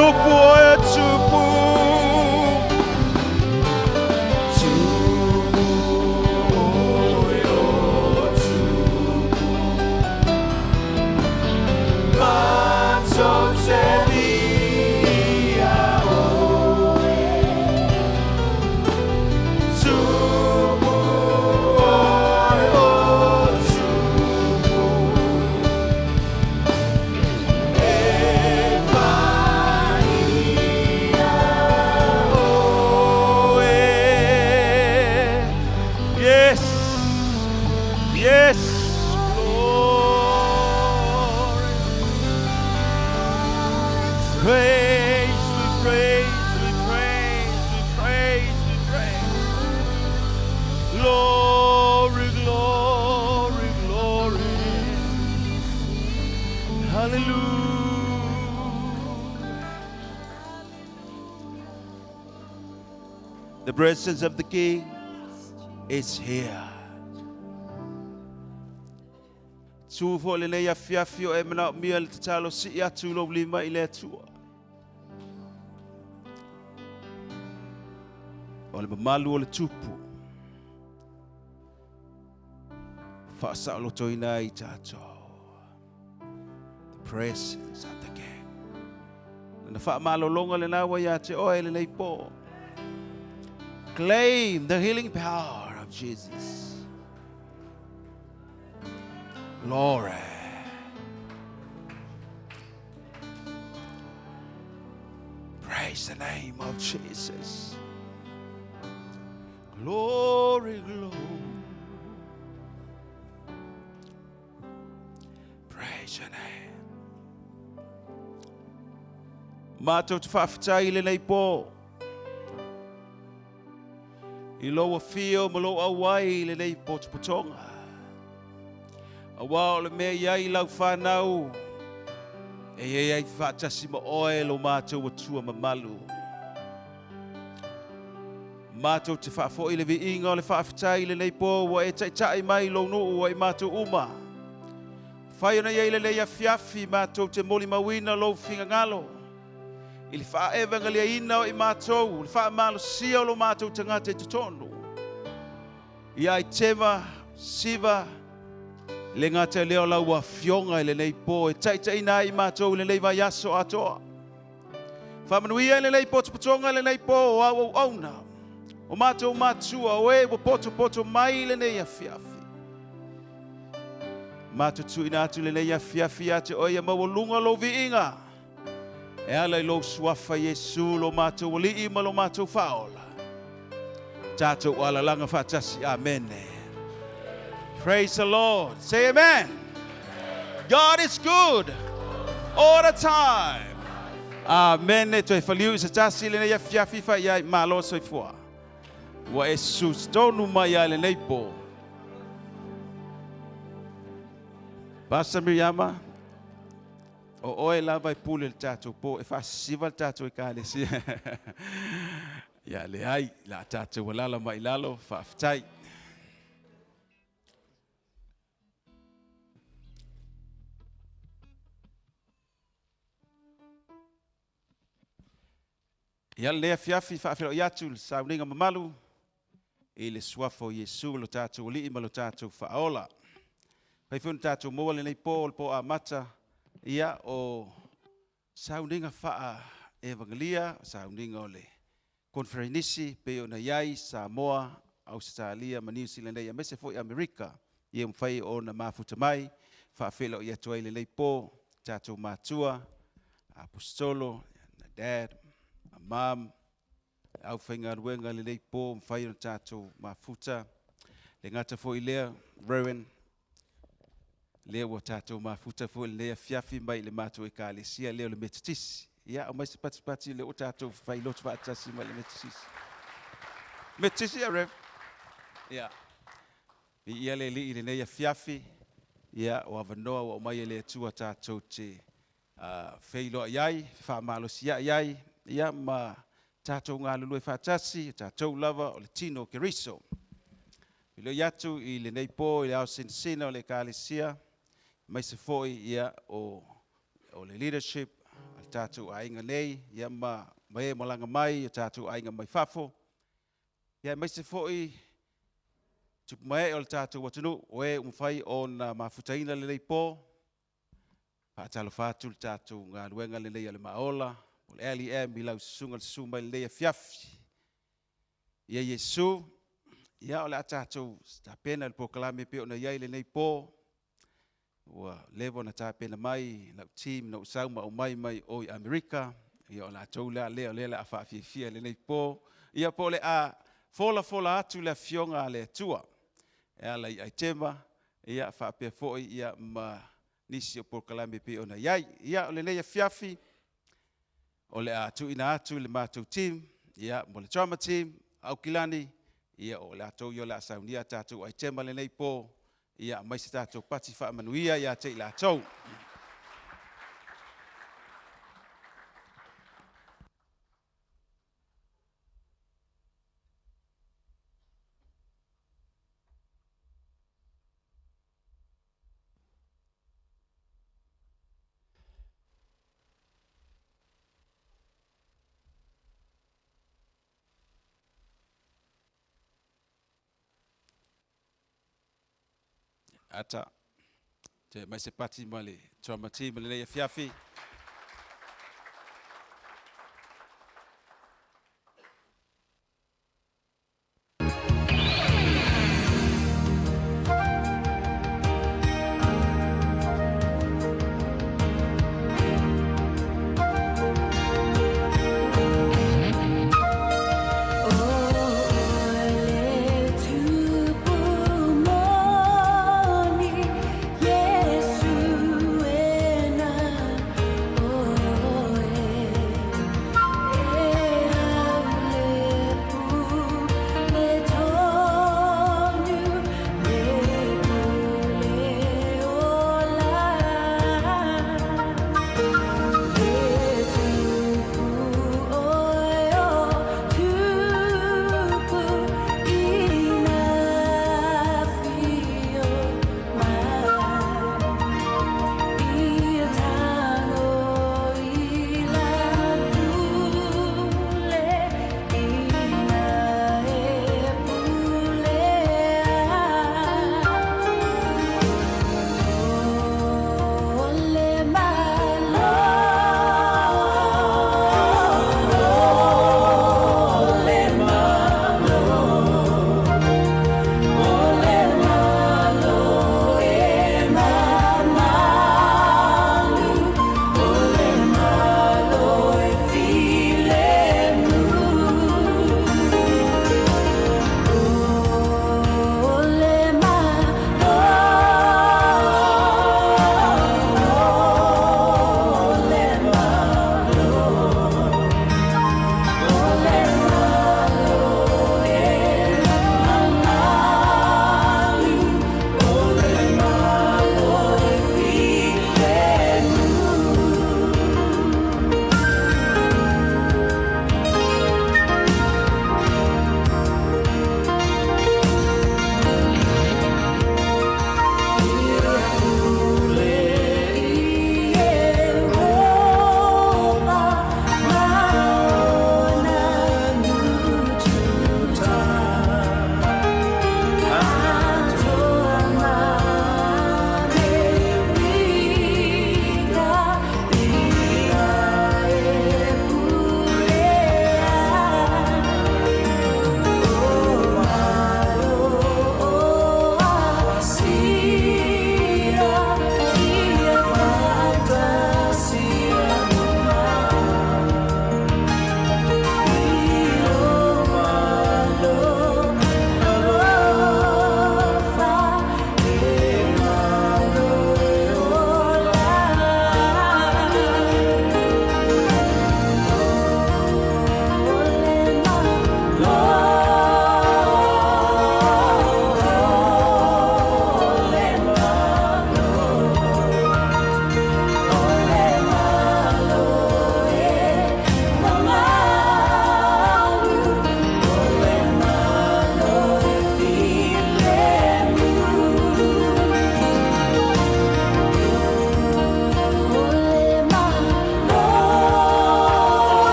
tupu e tupu. The presence of the King is here. Tufo le nei afiafio e mana mia le talo si atu lo lima ile tua. O le malu o le tupu. Fa sa lo toina I tato. The presence of the King. Na fa malo longa le na wa ya te o le nei po. Claim the healing power of Jesus. Glory. Praise the name of Jesus. Glory, glory. Praise your name. Mato tfaftai le nei po. I loa fio ma loa awai le nei potopotonga. Awa o le mea iai lau whanau. E iai whaatasi ma oe lo mātou atua ma malu. Mātou te whaafo I le vi inga o le whaafitai le nei po wa e taitai mai lo nuu wa I mātou uma. Whai ona iai le leia fiafi mātou te moli mawina lo finga ngalo. I le wha evangalia ina o I mātou, le wha malo sia o lo mātou tangata I tutonu. I ai tema, siva, le ngata leo lau wa fionga I le nei po, e taita ina I mātou le nei vai aso atoa. Wha manuia le nei poto potonga le nei po o au auna. O mātou mātua o e wa poto mai le nei afiafi. Mātou tu ina atu le nei afiafi ate o ia mawalunga lo vi inga. E ala I lo suafa Yesu lo mātou wali ima lo mātou faola. Tātou ala langa whaatasi. Amen. Praise the Lord. Say amen. God is good all the time. Amen. E toi whaliu sa tasi le nei afiafi wha iai malo soifua. Wa Jesus tonu mai ai le nei po. Pastor Miriama. O oe la vai pule le tatou po e fa siva le tatou e kale si. Ya le ai la tatou walala mai lalo fa aftai. Ya le fiafi fa afilo yatu sa uninga mamalu. E le suafo Yesu lo tatou li ima lo tatou fa ola. Pai fun tatou mo le nei po a mata. Ia o sauninga faa evangelia, sauninga o le konferenisi pe o na iai Samoa, Australia, ma New Zealand ia mese fo I Amerika. Ia mwhai o na mafuta mai, faa felo ia tuai le leipo, tatou matua, apostolo, na dad, a mam, au whainga ruenga le leipo, mwhai o tatou mafuta, le ngata fo I lea, Rowan, lea wa tatou mafuta fo lea fiafi mai le matou e kalesia leo le metatisi. Ia o mai se pati le o tatou fai lotu faatasi mai le metatisi. Metatisi a rev. Ia. Ia le li le nei fiafi. Ia o avanoa o mai le tua tatou te feilo iai, fa malo sia iai. Ia ma tatou ngā lulu e faatasi, tatou lava o le tino keriso. Ilo yatu I le nei po I le au sinsina o le kalesia. Mai se foi ia o le leadership, al tātou ainga nei, ia mai malanga mai, tātou ainga mai whafo. Ia mai se fo'i, tupu mai o le tātou watunu, oe umwhai o na mawhutaina le nei pō, Paatalo fatu le tātou ngā ruenga le nei ale maola, o le ali mi lau sunga le sumai le nei a fiafi. Ia Yesu, ia o le a tātou tāpena le pokalame pe o na iai le nei pō, ua levo na tāpena mai, lau team na usau ma o mai o i Amerika, ia o la tau lea lea le a whaafia le nei pō, ia po le a fola atu le fionga le tua, ia la i tema, ia whaapea foi, ia ma nisi o pokalame pe o na iai, ia o le nei a fiafi, o le a tuina atu le mātou team, ia mo le trauma team, au kilani, ia o le atou yo le asaunia tātou ai tema le nei pō, ia mai se tātou pati whaamanuia ia te i la tau. Ata, te mai se pati mali, trauma team le nei a fiafi.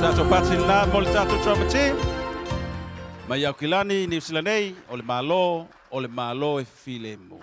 tātou patina mo le tātou trauma team. Mai au kilani, New Zealand nei, o le malo e file mo.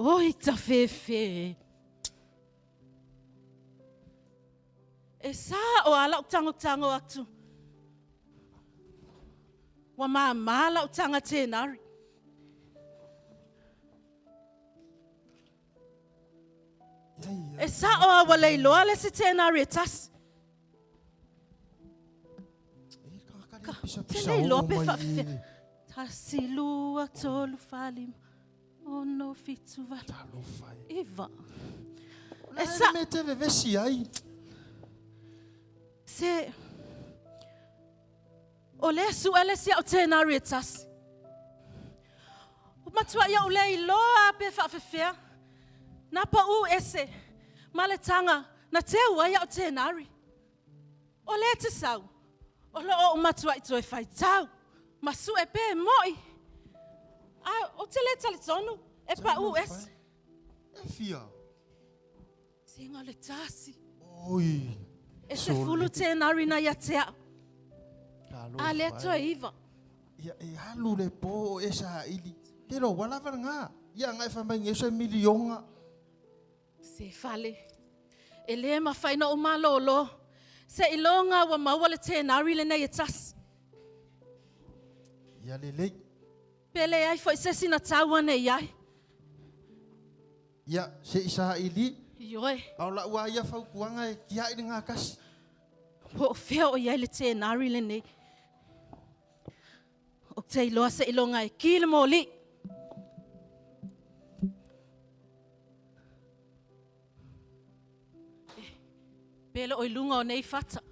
Oi, ta fefe. E sa o ala tango atu. Wa mala utanga tenari. E sa o awalei loa le si tenari tas. Tenei loa pe fa fe. Tasilu atolu falim. Oh no fitu va. Eva. Essa mete vevesi ai. Se ole su ele si au tenari tas. O matua ia ole loa pe fa fe. Na pa u ese. Maletanga na te ua ia au tenari. Ole te sau. Ole o matua i toi fai tau. Masu e pe moi. O tele talitonu e pa u es. E fia. Singa le tasi. Oi. E se fulu tenari na ia tea. A le to iva. Ia e halu le po esa ili. Pero wala nga. Ia ngai fa mai ngeso milionga. Se fale. E le ma fai na o malolo. Se ilonga wa maua le tenari le na ia tas. Ia le lei. Pele ai foi se sina taua nei ai. Ia se isa ili. Ioi. Au la ua ia fau kuanga e kia i ngā kasi. Po feo ia le tenari le nei. O te iloa se ilonga e ki le moli. Pele o ilunga o nei fata.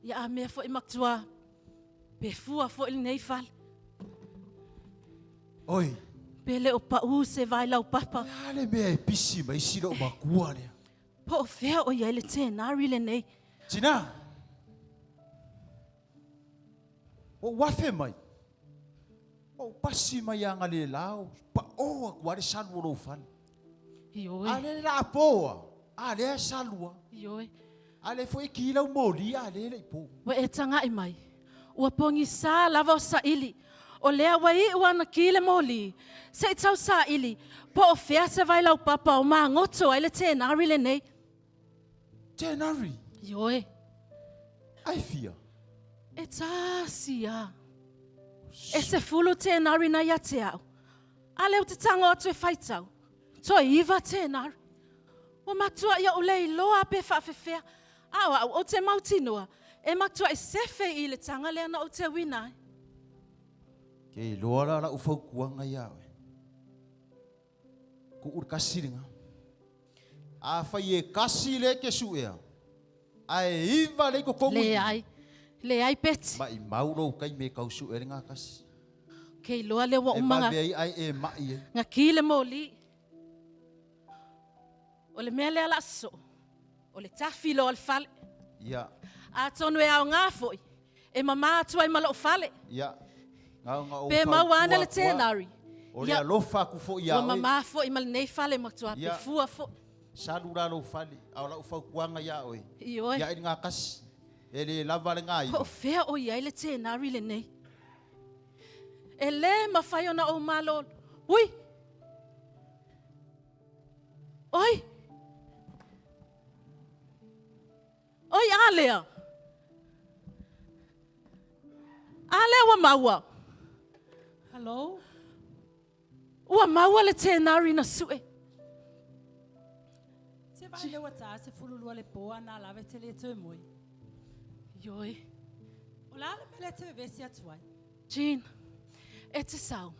Ia a mea fo i maktua. Pe fua fo i nei fal. Oi. Pele o pa u se vai lau papa. Ia le mea e pisi mai sira o makua lea. Po feo o ia le tenari le nei. Tina. O wafe mai. O pasi mai anga le lao. Pa o a kuare salu o fani. Ioi. Ale la poa. Ale salua. Ioi. Ale foi kila o moli ale le po. Wa e tanga i mai. Ua pongi sa lava o sa ili. O lea wai ua na ki le moli. Se i tau sa ili. Po o fea se vai lau papa o maa ngoto ai le tenari le nei. Tenari. Ioi. Ai fia. E tasia. E se fulu tenari na ia te au. Ale o te tango atu e whaitau. To iwa tenari. O matua ia o lei loa pe whaafefea. Awa o te mautinua. E matua e sefe i le tanga lea na o te winai. Ke loa la ufau kuanga ia. Ku ur kasiringa. A fai e kasi le ke suea. A e iwa le ko kongu. Le ai peti. Ma i mauro kai me kau suea le ngā kasi. Kei loa le wa umanga. E mawei ai e mai e. Ngā ki le moli. O le mea lea laso. O le tafilo al fale. Ia. A tonu e au ngā foi. E mama atua i malo o fale. Ia. Pe mawana le tenari. O le alofa ku fo ia. O mama fo i mal nei fale matua. Pe fua fo. Salu ra lo fale. Au la ufau kuanga ia oe. Ioi. Ia i ngā kasi. E le lava le ngā i. O fea o ia i le tenari le nei. E le mawhai ona o malo. Ui! Oi! Oi, alea! Alea wa maua. Hello? Ua maua le tenari na sue. Se vai le wata se fululua le poa na lave te le te moi. Ioi. O la le mele te vesi atuai. Jean, e te sau.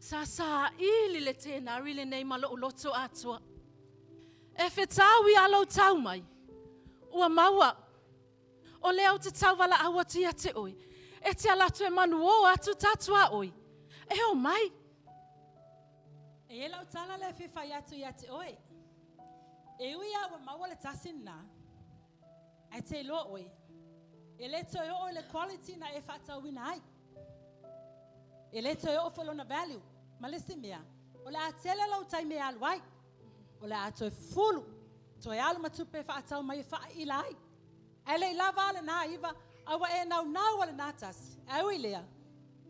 Sa ili le tenari le nei malo uloto atua. E whetau i alo tau mai. Ua maua. O leo te tauwala awa tia te oi. E te alatu e manu o atu tatua oi. E o mai. E ela o tala le whiwhai atu ia te oe. E ui awa maua le tasina. Ai te lo oi. E le toi o le quality na e whatau wina ai. E le toi o whalona value. Ma le mea. O le a tele lau tai me alu ai. O le a toi fulu. Toi alu matupe whatau mai wha ila ai. E le lava ale na iwa. Awa e nau ale natas. E ui lea.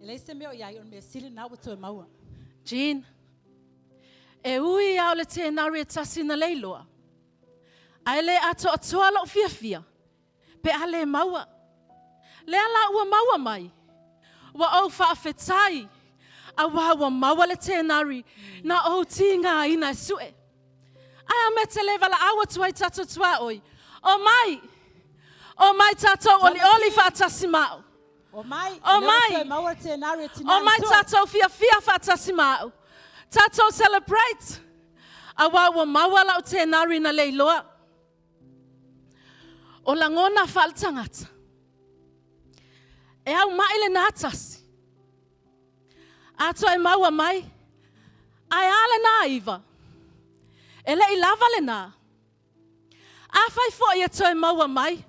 E le se mea o iai on mea sili nau toi maua. Jean. E ui au le te nari e tasina leiloa. Ai le ato atoa lau fia. Pe ale maua. Le ala ua maua mai. Wa au whaafetai. A wawa maua le te nari. Na o tinga ina sue. Ai a me te lewa la awa tuai tato tua oi. O mai. O mai tato oli whaatasi mao. O mai. O mai. Maua te nari tina. O mai tato fia whaatasi mao. Tato celebrate. A wawa maua lau te nari na leiloa. O langona whaltangata. E au maile nātasi. Ato e maua mai. Ai ale nā iwa. E le I lava le nā. A whai fo I e toi maua mai.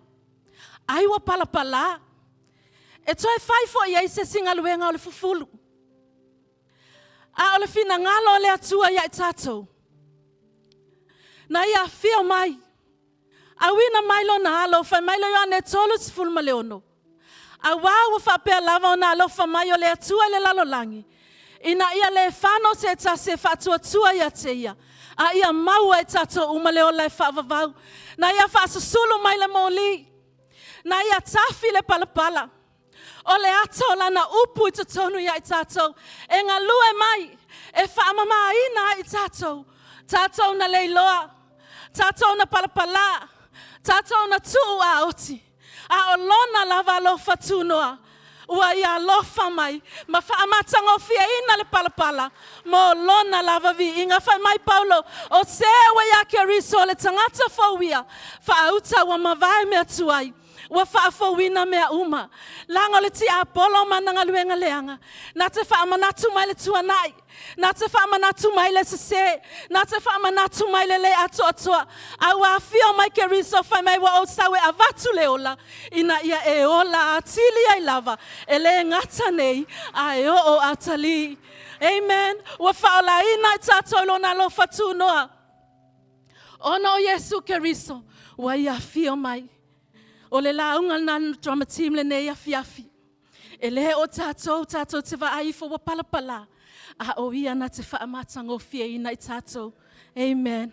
Ai wa palapala. E toi whai fo I e se singa luenga o le fufulu. A o le fina ngalo o le atua ia I tātou. Na ia fio mai. A wina mailo na alo, whai mailo yo ane tolu sifulu ma leono. A wawa whapea lava o na alo wha mai o le atua le lalo langi. Ina ia le whano se ta se whatua tua ia te ia. A ia maua e tato uma leo lai whaavavau. Na ia whaasasulu mai le moli. Na ia tafi le palapala. O le ato lana upu I tatonu ia I tato. E ngā lue mai. E whaamama ina I tato. Tato na leiloa. Tato na palapala. Tato na tuu a oti. A o lona lava alofa tunoa. Ua ia alofa mai. Ma whaamatanga o fia ina le palapala. Mo lona lava vi. Inga whai mai Paulo. O sewa ia ke riso le tangata whauia. Whaauta wa mawai mea tuai. Wa whaafowina mea uma. Langa le ti Apollo mananga luenga leanga. Na te whaamanatu mai le tuanai. Na te whaamanatu mai le sese. Na te whaamanatu mai le ato atoa. A wa fio mai ke riso whai mai wa o sawe avatu le ola. Ina ia e ola atili ai lava. E le ngata nei a e o atali. Amen. Wa whaola ina I tato lona lo fatu noa. Ono Yesu ke riso. Wa ia fio mai. O le launga nanu drama team le nei afi. E le o tatou te whaaifa wa palapala. A o ia na te whaamatanga o fia ina I tatou. Amen.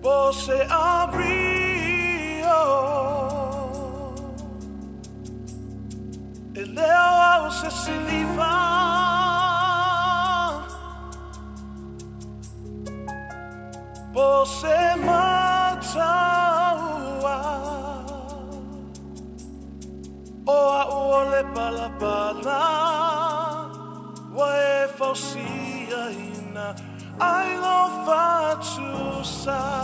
Você abriu e leu ao se siliva você mataua o a ole palapala wa e fausia ina I love what you say.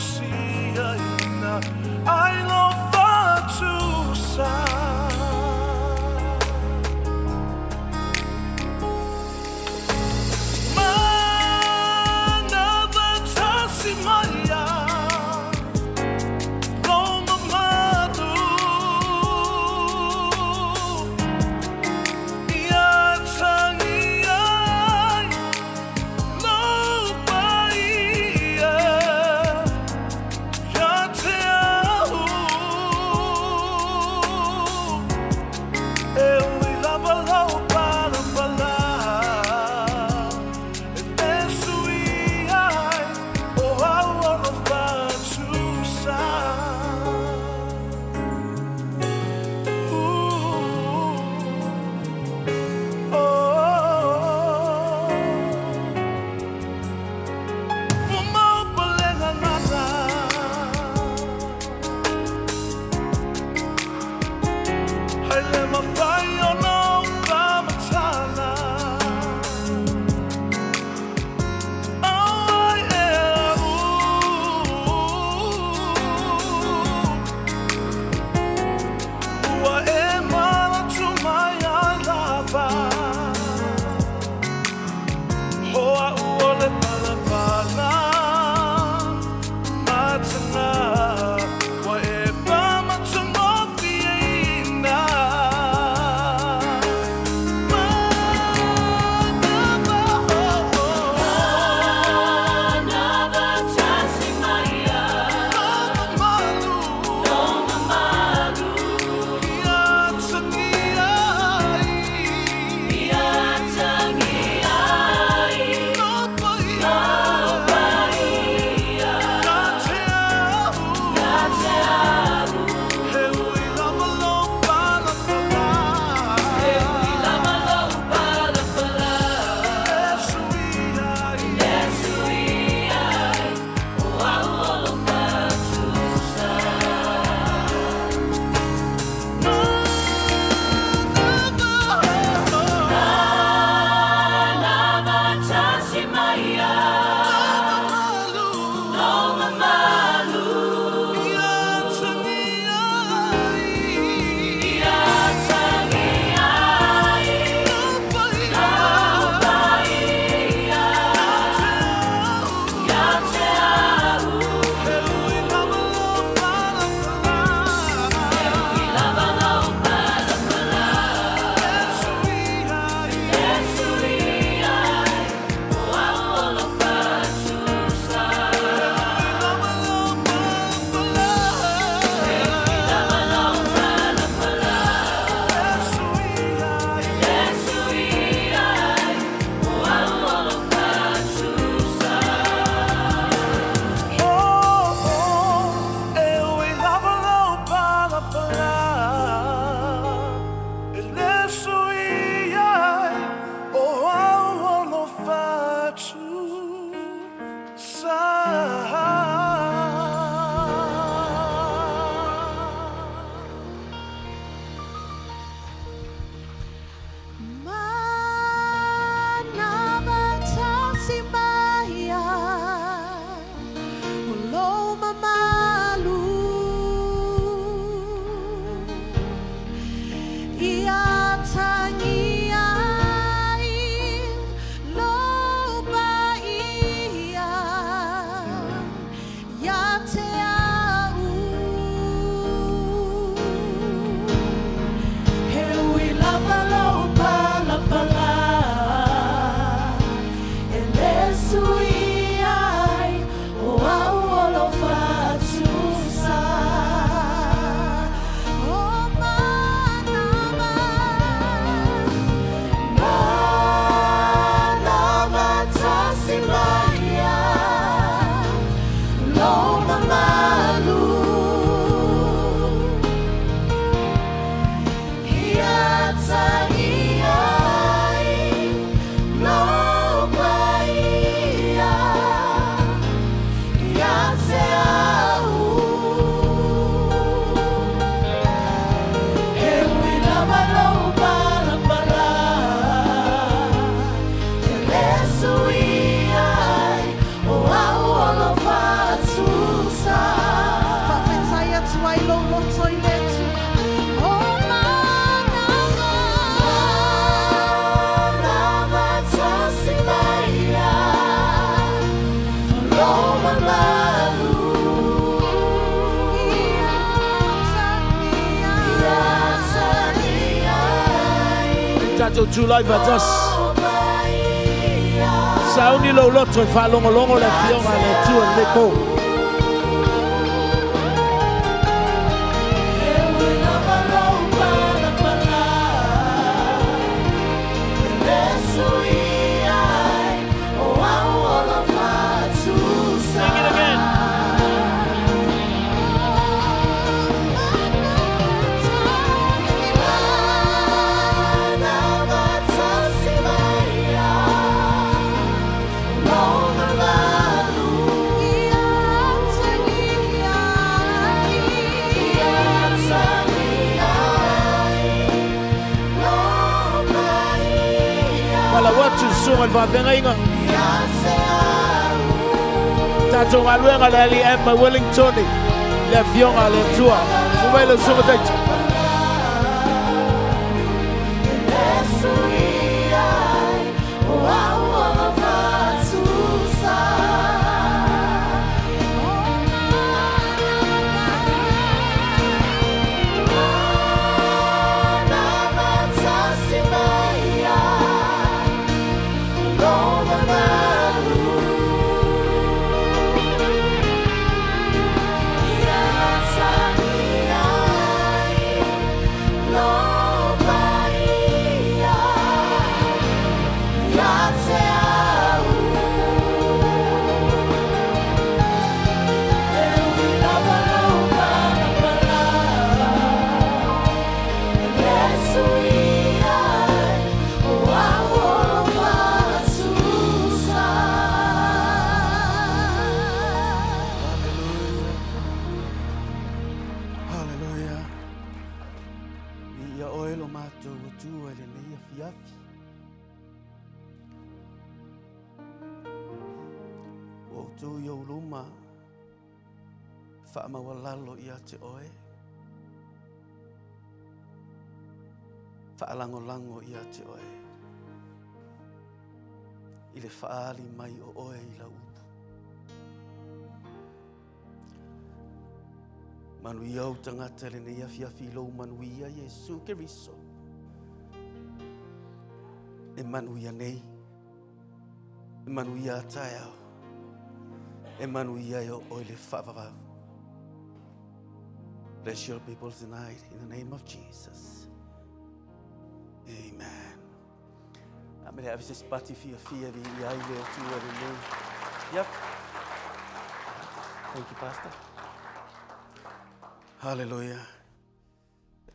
fausia ina ai lo fatu sa mana vatasi maya Roma madu ia tangi ai lo paia Tato July Vatas Sauni lo loto fa longo le fiona le tua le po Sungal va venga inga Tato ngaluenga lali Emma Wellington le fionga le tua Kumelo sungat Wa'amawalalo ia te oe. Wa'alango-lango ia te oe. I le whaali mai o oe i la upu. Manu i au tangata le ne iafiafi lou manu ia Yesu Keriso. E manu ia nei. E manu ia atai au. E manu ia o oe le whaavavau. Bless your people tonight in the name of Jesus. Amen. I'm going to have this party for fear the idea to name. Yep. Thank you, Pastor. Hallelujah.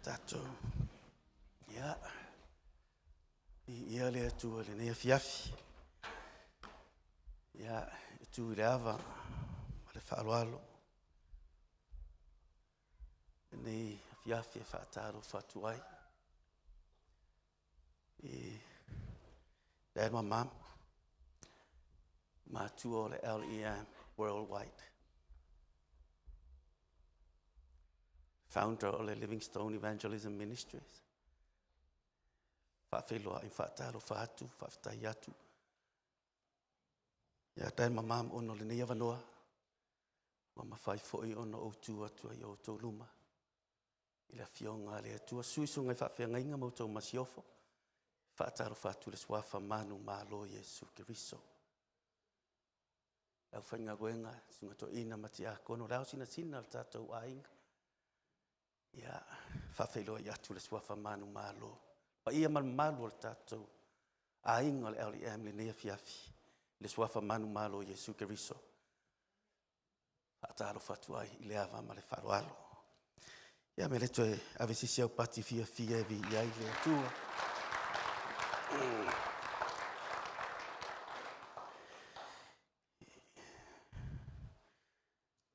Tato. Yeah. Ia le tu le ne fiafi. Yeah, tu lava. Le faalo. Nei fiafi whaataro whatuai. Dad, my mom, my two ole LEM worldwide. Founder of the Livingstone Evangelism Ministries. Whawheloa in whaataro whaatu, whawhtaiatu. Ia dad, my mom, ono le nei avanoa. Mama whai foi ono o tua tua i o tō luma. I la fionga le tua suisunga i whawhenga inga mo tō masiofo. Whaataro whaatu le swafa manu malo Yesu Keriso. Lau whainga goenga, sunga to ina mati a kono, lau sina sina al tātou a inga. Ia, whawheloa i atu le swafa manu malo. Pa ia man malo al tātou a inga le LEM le nea fiafi. Le swafa manu malo Yesu Keriso. Whaataro whaatu ai i le awa ma le wharoalo. Ia me le toe avesisi au pati fia fia vi iai le tua.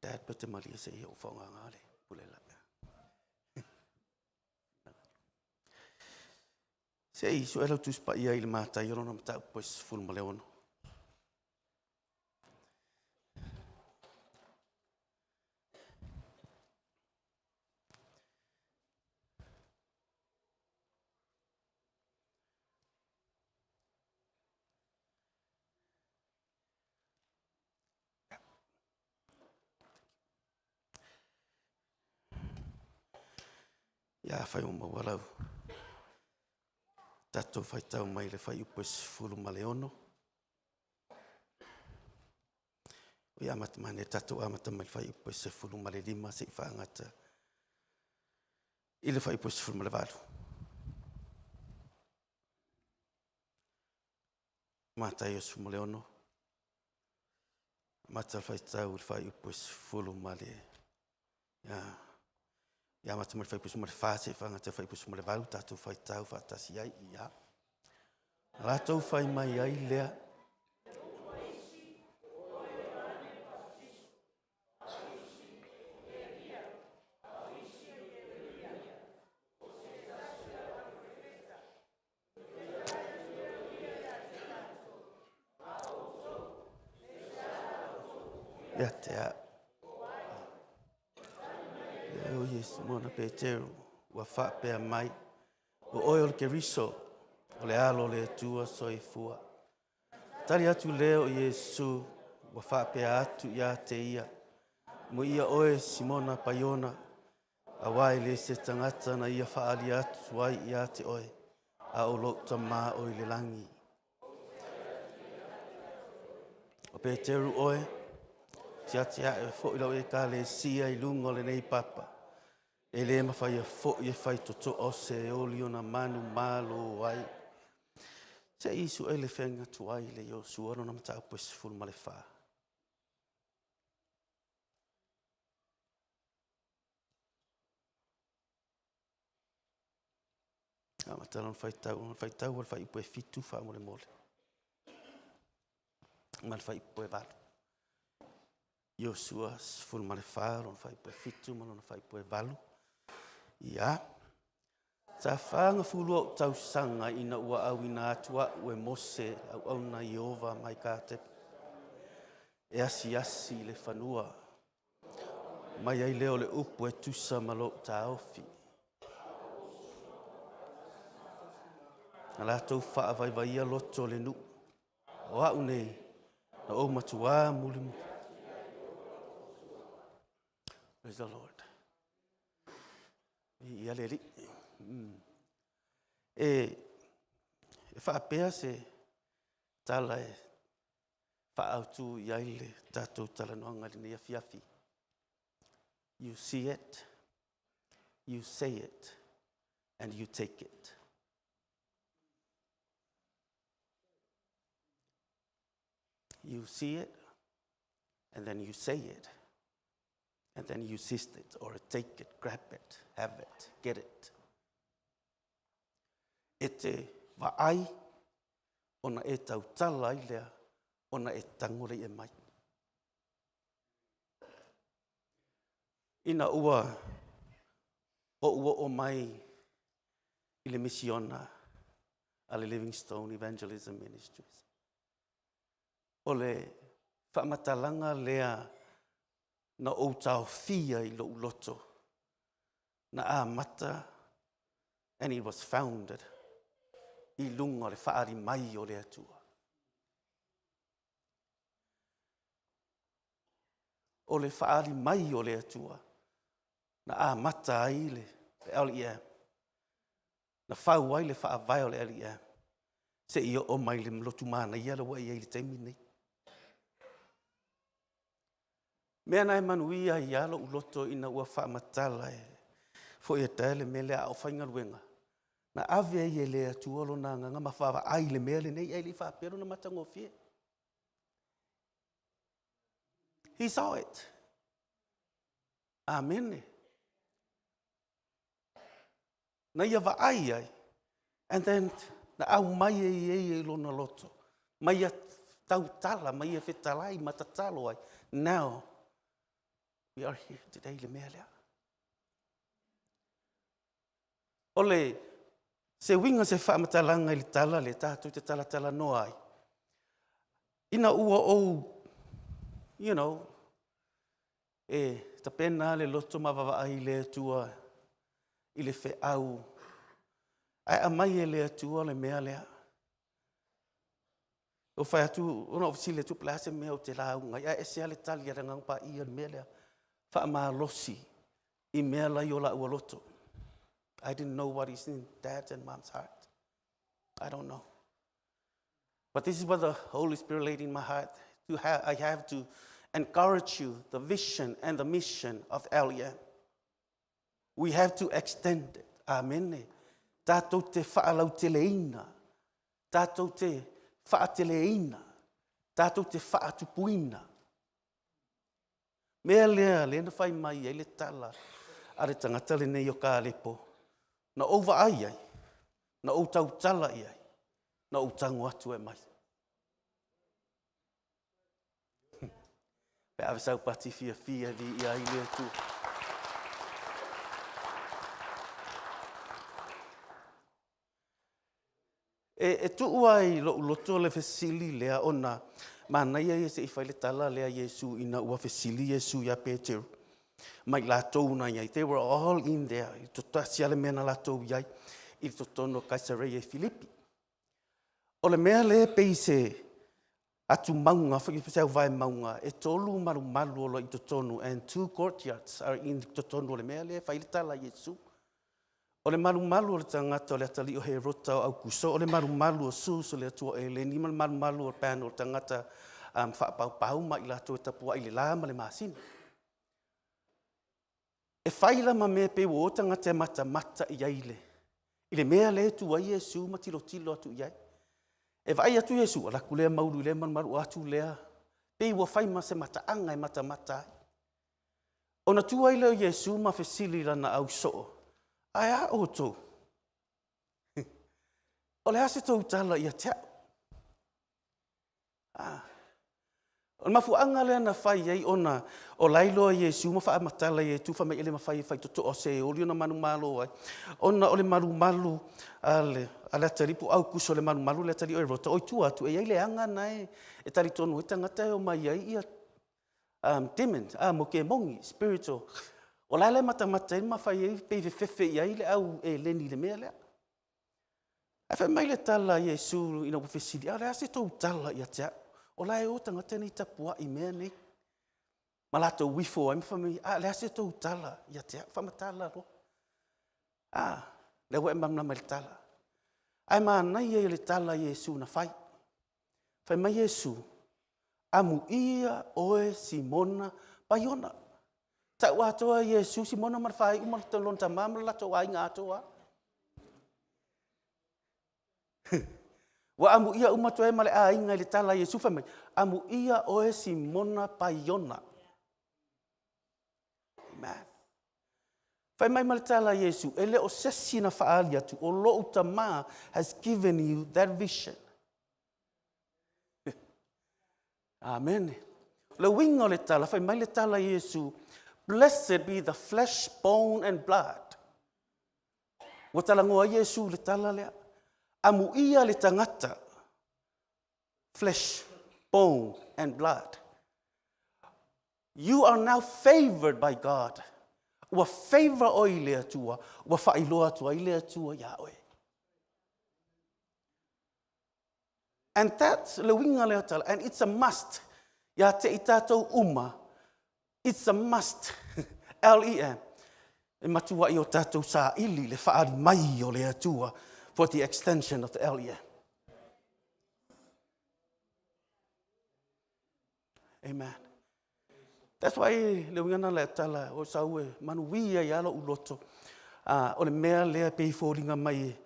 Dad pete malia se i o whaunga ngale, pule laka. Se i so elau tuspa ia i le mātai i rona matau pois fulma le ono. Ia whai o mawalau. Tatou whai tau mai le whai upo fulu ma le ono. O ia matamane tatou amata mai le whai upo fulu ma le lima se i whaangata. I le whai upo fulu ma le valu. Matai o sumo le ono. Mata whai tau le whai upo fulu ma le. Ia mata mai whai upo ma le whase whaangata whai upo ma le valu. Tatou whai tau whaatasi ai ia. Ratou whai mai ai lea. Ia te a. Leo Yesu mona Petero. Ua whapea mai. O oi o le keriso. O le alo le tua soifua. Tali atu leo Yesu. Ua whapea atu ia te ia. Mo ia oe Simona Paiona. Awai le se tangata na ia whaali atu wai ia te oe. A o lo tama o le langi. O Petero oe. Tia e fo ilo e ka le sia I lungo le nei papa. E le ma fai fo e fai toto o se olio na manu malo ai. Se isu e le fenga tu ai le yo suoro na mata pues ful male fa. Mata non fai tau al fai poi fitu fa mole mole. Mal fai poi valo. Yosua ful male fa, non fai poi fitu, ma non fai poi valo. Ia. Sa whanga fulu au tau sanga ina ua au ina atua ue mose au na Iova mai kāte. E asi le whanua. Mai ai leo le upu e tusa malo ta ofi. Na lātou wha vai ia loto le nu. O au nei, na o matua mulimu. Praise the Lord. Ia le li. E whaapea se tala e whaautu iai le tātou tala noanga li nea fiafi. You see it, you say it, and you take it. You see it, and then you say it. And then you assist it, or take it, grab it, have it, get it. E te waai, ona e tau tala I lea, ona e tangore e mai. Ina ua o mai I le misiona a le Livingstone Evangelism Ministries. O le whamatalanga lea na o tau fia I lo uloto. Na a mata, and it was founded I lunga le whaari mai o le atua. O le whaari mai o le atua. Na a mata ai le LEM. Na whau ai le whaavai o le LEM. Se I o mai le mlotu mana ia le wai ai le taimi nei. Mea nai manuia I alo uloto ina ua whaamatala e. Fo ia tele me lea au whainga ruenga. Na ave ai e lea tuolo na nganga mawhawa ai le mea le nei ai li whaapero na matango fie. He saw it. Amen. Na ia wa ai. And then na au mai e lona loto. Mai a tau tala, mai a whetalai, matatalo ai. Now, we are here today, le mea lea. Ole, se winga se whaamatalanga I le tala, le tātou te tala noa ai. Ina ua ou, you know, ta pena le loto mawawa ai le tua, I le whe au. Ai a mai e le tua le mea lea. O whai atu, ona ofisi le tupla se mea o te launga. Ia e se ale tali a rangang pa ia le mea lea. Wha maa losi I mea lai o la ua loto. I didn't know what is in dad's and mom's heart. I don't know. But this is what the Holy Spirit laid in my heart. I have to encourage you, the vision and the mission of LEM. We have to extend it. Amen. Tātou te whaalautelēina. Tātou te whaateleina. Tātou te whaatupuina. Mea lea, lena whai mai e le tala. Are tangata le nei o ka lepo. Na ova ai ai. Na o tau tala i ai. Na o tango atu e mai. Pe ave sau pati fia vi i ai lea tu. E tu ai lo loto le fesili lea ona. Mana ia se i whaile tala lea Yesu ina ua fesili Yesu ia Peteru. Mai lātou na iai. They were all in there. I to tasi ale mena lātou iai. I to tono Caesarea Philippi. O le mea le peise atu maunga, whakipesau vai maunga, e tolu maru o lo i to tono, and 2 courtyards are in to tono le mea le whaile tala Yesu. O le maru o le tangata o le atali o he rota o au kuso, o le maru o susu le atua e le nima maru o pēno o tangata whaapau ma i lātou e tapua i le lāma le māsina. E whaila ma mea pe o tangata e mata i aile. I le mea le tu ai Yesu ma tilo atu i ai. E vai atu Yesu, ala kulea mauru le maru atu lea. Pe ua whai ma se mataanga e mata. Ona tu ai leo Yesu ma fesili rana au soo. Ai a o tō. O le ase tō tala i a teau. O le mafuanga lea na whai ei ona o lailoa Yesu ma wha amatala e tu whamai ele ma whai toto o se o liona manu malo ai. Ona o le maru ale ataripu au kuso le maru le atari o rota o tu atu e le anga nai e tari tonu e tangata o mai ai ia demons, mo ke mongi, spiritual. O laile mata e ma whai ei pe fefe i ai le au e leni le mea lea. E whai mai le tala Yesu ina wafesiri, a le ase tō tala i a tea. O lai o tangata nei tapua i mea nei. Ma lato wifo ai mwhami, le ase tō tala i a tea, whamatala ro. Le ue mamna mai le tala. Ai maa nai e le tala Yesu na whai. Whai mai Yesu, amu ia oe Simona Paiona. Ta ua atoa Yesu, Simona marwhai, umarita lonta mamla lato ai ngā atoa. Wa amu ia umatu e male a inga le tala Yesu whamai. Amu ia oe Simona Paiona. Amen. Whai mai male tala Yesu, ele o sesi na whaali atu, o lo utama has given you that vision. Amen. Le wingo le tala, whai mai le tala Yesu, blessed be the flesh, bone and blood. Wa tala ngoa Yesu le tala lea. Amu ia le tangata, flesh, bone, and blood. You are now favored by God. Ua favor o i lea tua, ua whailoa tua i lea tua Yahweh. And that's le winga lea tala, and it's a must. Ya te i tātou uma, it's a must. LEM. E matua i o tātou sa ili le whaari mai o lea tua, for the extension of the LEM. Amen. That's why le wingana le tala o saue manu wia ya lo uloto. O le mea le pe foringa mai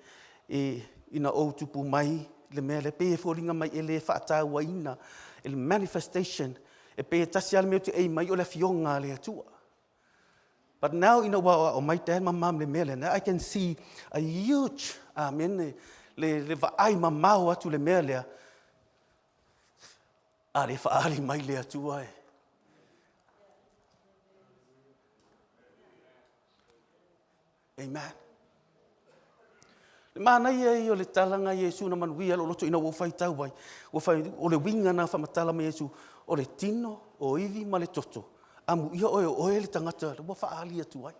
e ina o tupu mai le mea le pe foringa mai e le fata waina el manifestation e pe tasial me te e mai o le fionga le tua. But now, you know, what my dad, my mom, le mele, I can see a huge, amen, le vaai mamau atu le mele. Le faali mai le atu ai. Amen. Le mana ia o le talanga Yesu na manuia lo loto ina wo fai tau ai. Wo fai o le winga na fa matala me Yesu o le tino o ivi ma le toto. Amu ia oe le tangata, wa whaali atu ai.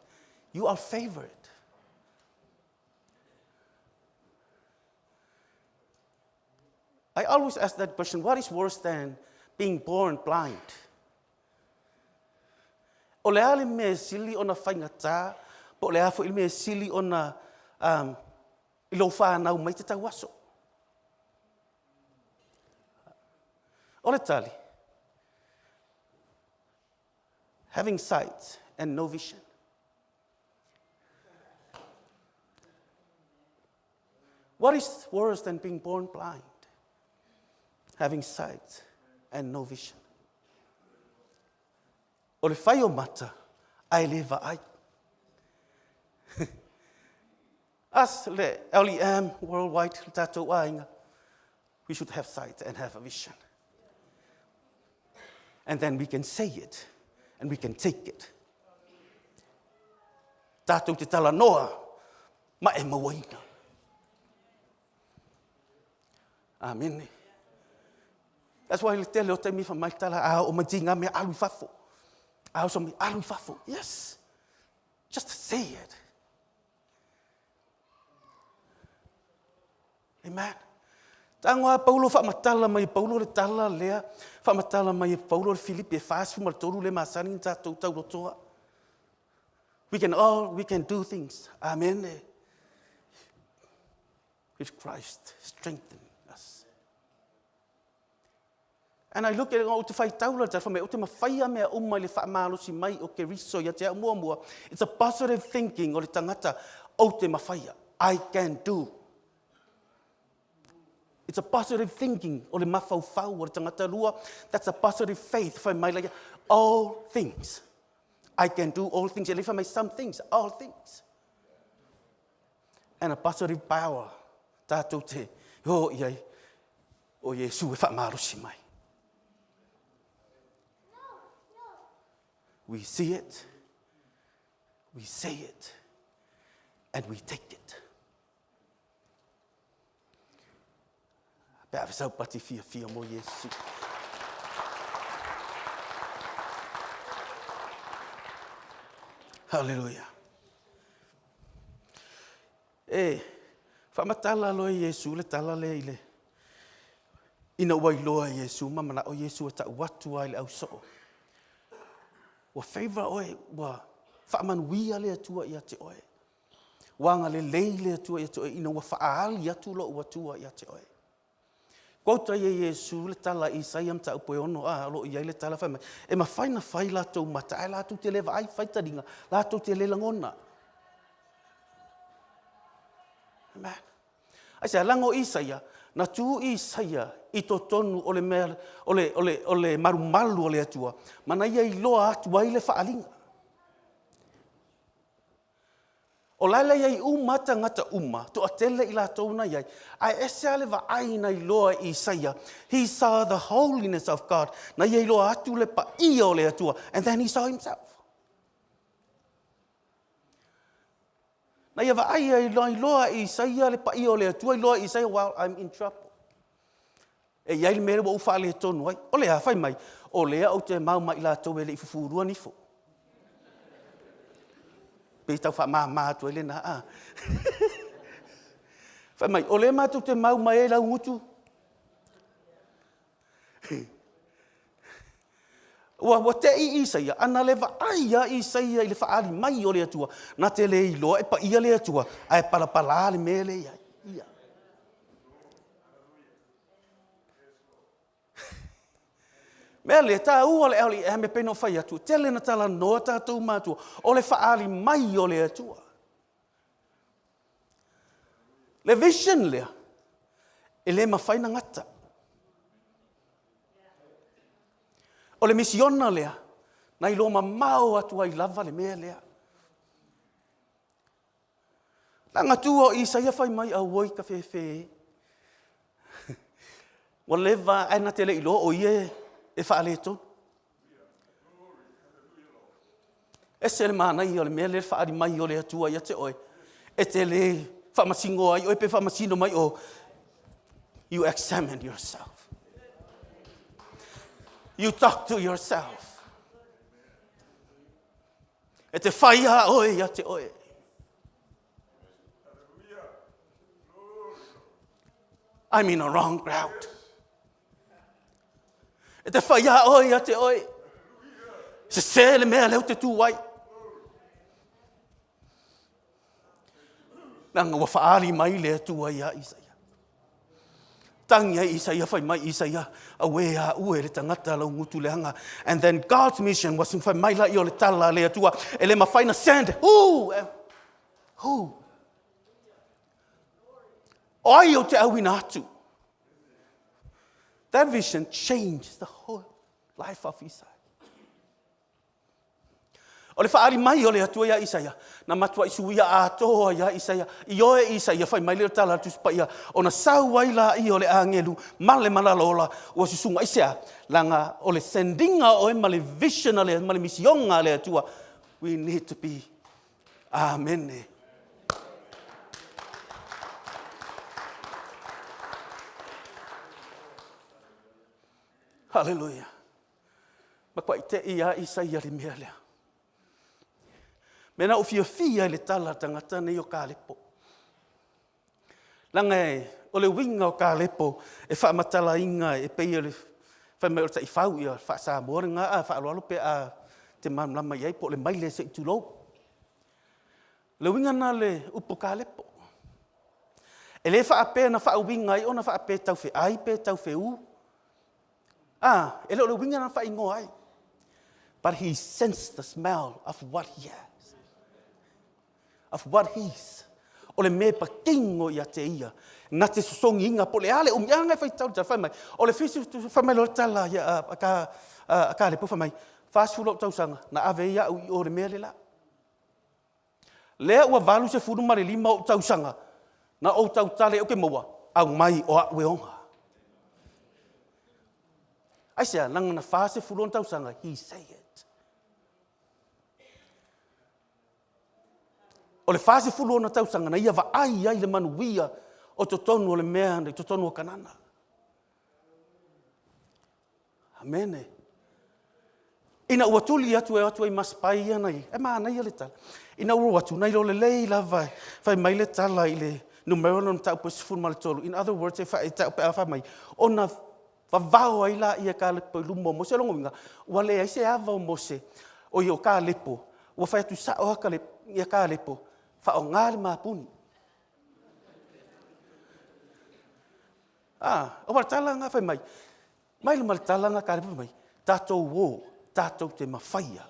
You are favored. I always ask that question, what is worse than being born blind? O le ale me sili o na whaingata, Po le afo ilme sili ona I lo whanau mai te tau aso. O le tali. Having sight and no vision. What is worse than being born blind? Having sight and no vision. O le whai o mata, ai le ai. Us, le LEM, worldwide, tatou ainga, we should have sight and have a vision. And then we can say it, and we can take it. Tatou te tala noa, ma e mawaina. Amen. That's why le tele o te mi fa mai tala a o matinga me alu fafo. A o so mi alu fafo. Yes. Just say it. Amen. Tangoa Paulo fa matala mai Paulo le tala lea fa matala mai Paulo le Filipi fast mal tolu le masani tatou tau rotoa. We can do things. Amen. With Christ strengthen us. And I look at all to fight taula ta me o te mafai me o mai le fa malo si mai o ke riso ya te mua mua. It's a positive thinking o le tangata o te mafai. I can do. It's a positive thinking o le mafau fau o le tangata lua. That's a positive faith for my like all things. I can do all things. And if I may some things, all things. And a positive power. Tātou te o iai o Yesu e whaamaro si mai. We see it, we say it, and we take it. Pea sau pati fia mo Yesu. Hallelujah. Whamatala loa Yesu, le tala le ile. Ina wai loa Yesu, mamana o Yesu ta watu ai le au soo. Wa favor oe, wa whamanuia le atua ia te oe. Wanga le lei le atua ia te oe, ina wa whaali atu lo atua ia te oe. Kouta ia Yesu, le tala Isaiah mta upoe ono, lo ia le tala whaima. E ma whaina whai latou mata, ai latou te lewa ai whaitaringa, latou te le langona. Amen. Ai se lango Isaia, na tu Isaia I to tonu o le mea, o le marumalu o le atua, mana ia I loa atu ai le whaalinga. O laila ia I umata ngata uma, to atele I la tōna iai, ai ese ale wa aina I loa Isaia, he saw the holiness of God, na ia I loa atu le pa ia o le atua, and then he saw himself. Na ia wa aia I loa Isaia le pa ia o le atua, I loa Isaia, well, I'm in trouble. E iai le mere wa ufa le tonu ai. O lea, whai mai. O lea au te mau mai la tau ele I fufurua nifo. Pei tau wha maa mātua ele na. Whai mai, o lea mātou te mau mai e lau ngutu. Wa te I Isaia, ana le wa aia Isaia I le whaari mai o le atua. Na te le I loa, e pa ia le atua. Ai palapala le mele iai. Ia. Mea le tā ua le auli e me peno whai atua. Tele na tala noa tātou mātua. O le whaari mai o le atua. Le vision lea. E le mawhaina ngata. O le misiona lea. Na I loma mau atua I lava le mea lea. Langa tua o Isaia whai mai au oi ka whewhe. Wa lewa aina tele I lo o ie. E whaale tonu. E se le mānai o le mea le whaari mai o le atua ia te oe. E te le whamasingo ai, oe pe whamasino mai o. You examine yourself. You talk to yourself. E te whaia oe ia te oe. I'm in a wrong crowd. E te whaia oi a te oi. Se le mea leo te tūwai. Nanga wa whaari mai le atua ia Isaia. Tangi ai Isaia, whai mai Isaia, awe a ue le tangata lau ngutu leanga. And then God's mission was in whai mai la i o le tala le atua, e le mawhaina sand, hu! Oi o te awina atu. That vision changed the whole life of Isaiah. O le whaari mai o le atua ia Isaia, na matua isuia a toa ia Isaia, i oe Isaia, whai mai le tala atu spa ia, o na sau waila i o le angelu, male malalola, o susunga isea, langa o le sendinga o e male vision ale, male misionga le atua, we need to be, amen. Hallelujah. Makwa ite ia Isaia le mea lea. Mena o fia le tala tangata nei o Kalepo. Langa o le winga o Kalepo e whaamatala inga e pei le whamai o ta i whau ia wha sa moringa a whaaloalo pe a te mamlama iai po le maile se i tulou. Le winga na le upo Kalepo. E le whaape na whaawinga i o na whaape tau whi ai pe tau whi u. E le winga na wha ingo ai. But he sensed the smell of what he has. Of what he's. O le me pa kingo ia te ia. Na te susongi inga po le ale umianga whai tau ta whamai. O le fisi whamai lo tala ia a ka le po whamai. Whasfulo tau sanga. Na ave ia o le mea le la. Lea ua valu se furu mare lima o tau sanga. Na o tau tale o ke maua. Au mai o a weonga. Aisea, nanga na whase furu o tau sanga. He say it. O le fase fulu ona tausanga na ia wa ai le manuia o totonu o le mea nei totonu o kanana. Amene. Ina ua tuli atu e maspai ia nei. E maa nei le tala. Ina ua atu nei lo le lei la vai. Fai mai le tala i le numero na tau po sifuru ma le tolu. In other words, e fai tau pe a fai mai. Ona wavao ai la ia ka lepo i lumo mo se longo winga. Ua le ai se ava o mo se. O i o ka lepo. Ua fai atu sa o haka ia ka lepo. Fa o ngale mapuni. O martala nga fai mai. Mai le martala nga kare mai. Tatou wo, tatou te mawhaia.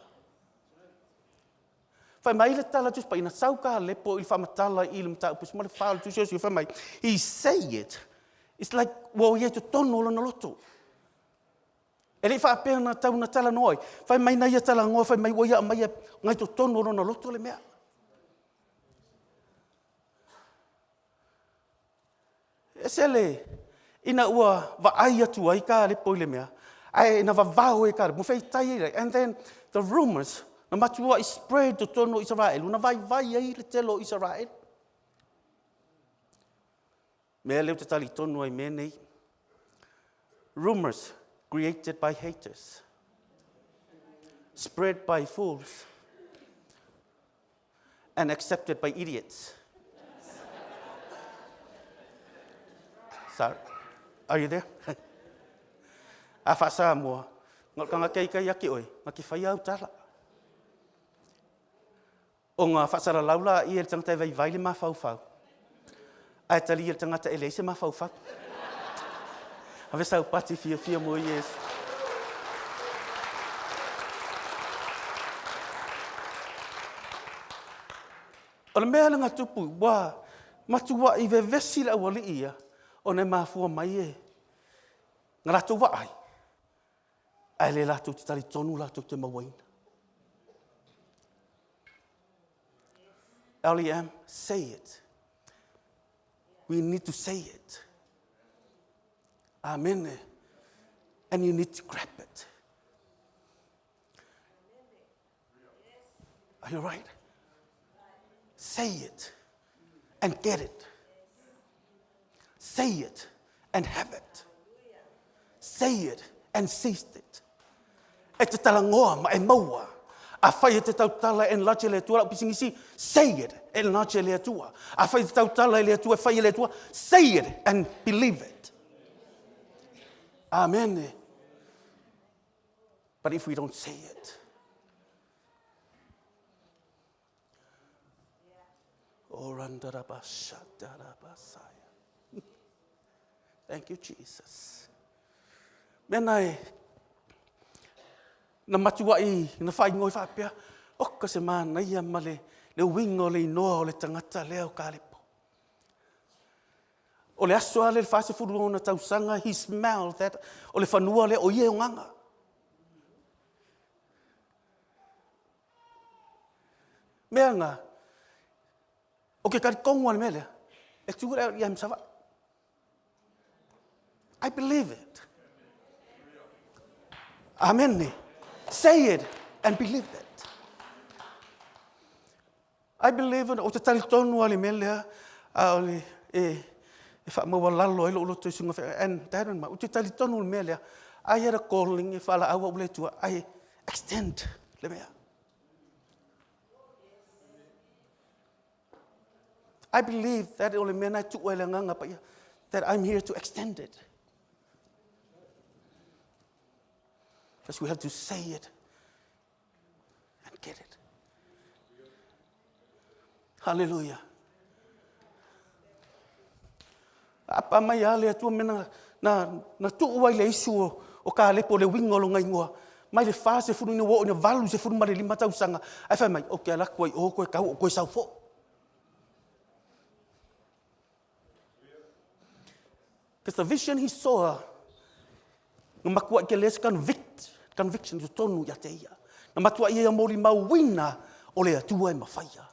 Fai mai le tala tus pa ina sau ka lepo il whamatala i le mtau pus male whaal tu sios i fai mai. He say it. It's like, wo ye to tono lo na loto. E le wha apea na tau na tala noi. Fai mai na ia tala ngoa, fai mai wo ia mai ngai to tono lo na loto le mea. Esele, ina ua wa ai atu ai ka le poile mea. Ai na wa vau e ka, mo fei tai e. And then the rumors, na matua is spread to tono Israel. Una vai ai le telo Israel. Mea leo te tali tono ai mea nei. Rumors created by haters. Spread by fools. And accepted by idiots. Sorry. Are you there? A whasa mua. Ngal ka ngakei kai aki oi. Ngaki whai au tala. O ngā whasara laula i e tangata e vai le ma whau. Ai tali i tangata e leise ma whau. A wesa au pati fia mo i es. O le mea langa tupu, wā, matua i ve vesi la wali ia. O ne mafua mai e. Ngā rātou wa ai. Ai le rātou te tari tonu rātou te mawaina. L.E.M., say it. We need to say it. Amen. And you need to grab it. Are you right? Say it and get it. Say it and have it. Say it and seize it. E te talangoa ma e maua. A whai e te tautala e lache le atua. Pisingisi, say it e lache le atua. A whai e te tautala e le atua, whai e le atua. Say it and believe it. Amen. But if we don't say it, Thank you, Jesus. Menai, na matuai, na whai ngoi whapea, oka se mana ia male, le wingo le inoa o le tangata leo kalipo. O le aso ale le whase furu ona tausanga, he smelled that, o le whanua le o ie o nganga. Meanga, o ke kari kongo ale mele, e tuura ia msawa. I believe it. Amen. Say it and believe it. I believe it. O te tali tonu ale melea, a ole e wha lalo e lo to sunga wha. And that one, o te tali tonu ale melea, I had a calling e whala awa ule tua, I extend le mea. I believe that ole mena tu ele nganga pa ia, that I'm here to extend it. Because we have to say it and get it. Hallelujah. Apa mai ale atu mena na tu wai le isu o ka lepo le wingolo ngai ngoa. Mai le fase furu ni wo ni valu se furu mari lima tausanga. Ai fa mai o ke ala koi o ko ka o ko sa fo. Because the vision he saw, no makua ke les conviction to tonu ya te ia. Na matua ia mori mauina o le atua e mawhaia.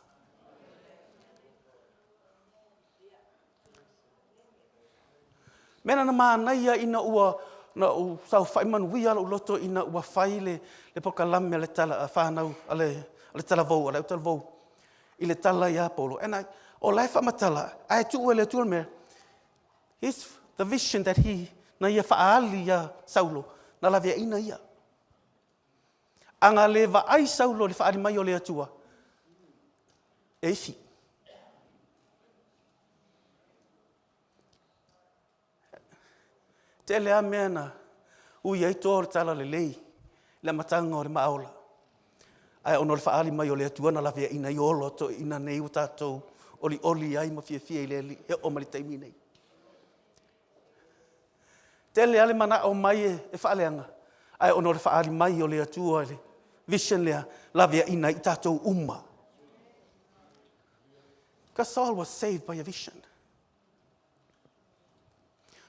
Mena na mānaia ina ua na u sau whaiman wia o loto ina ua whaile le pokalame le tala whanau ale tala vau, ale tala vau i le tala ia polo. And o lai whamatala, ai tu ua le atua mea, the vision that na ia whaali ia Saulo, na lavea ina ia. Anga le va ai Saulo le whaari mai o le atua. Eifi. Te lea mea na ui ei tōre tala le lei, le matanga o le maola. Ai ono le whaari mai o le atua na lavea ina i olo to ina nei u tātou oli ai ma fia i le li, he o mali taimi nei. Tele ale mana o mai e whaaleanga. Ai ono le whaari mai o le atua le vision lea lavea ina i tātou umma. Because Saul was saved by a vision.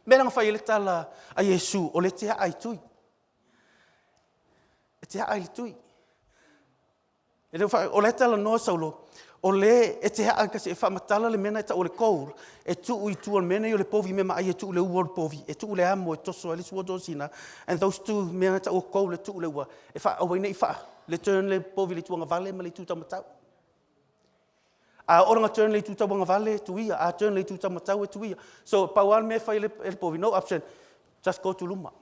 Mena ngawhai le tala a Yesu o le te ai tui. E te ai tui. O le tala noa Saulo, o le e te haa kasi e whamatala le mena e ta o le kour, e tuu i tua mena i o le povi me mai e tuu le ua le povi, e tuu le amo e toso e le sua dosina, and those two mena ta o kour le tuu le ua, e wha au waina i wha, le turn le povi le tuanga vale ma le tuu tamatau. A oranga turn le tuu tawanga vale tuia, a turn le tuu tamatau e tuia. So pauan me whai le povi, no option, just go to luma.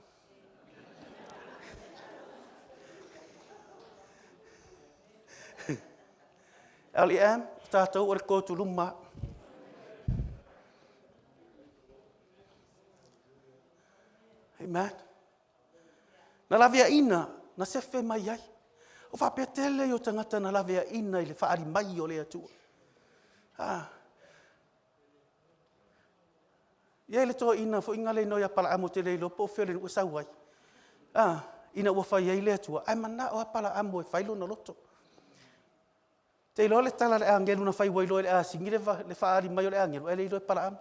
LEM, tātou o le kōtu luma. Amen. Na lavea ina, na sefe mai ai. O whapea tele o tangata na lavea ina i le whaari mai o le atua. Iei le toa ina, fo inga le noia pala amo te leilo, po whiole ua sauai. Ina ua whai ai le atua. Ai mana o pala amo e whailo na loto. Te ilo le tala le angelu na whai wailo le asingi le whaari mai o le angelu, e le ilo e pala amo.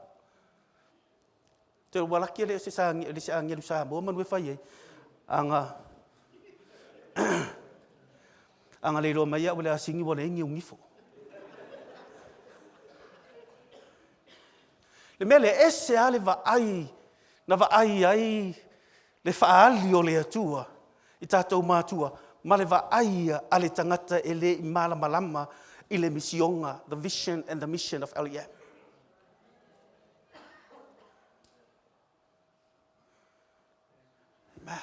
Te walaki le se angelu sa amo, manu e whai ei. Anga le ilo mai au le asingi wale ingi ungifo. Le mele ese ale va ai, na va ai le whaali o le atua, i tātou mātua, ma le va ai ale tangata e le malama i le misionga, the vision and the mission of LEM. Amen.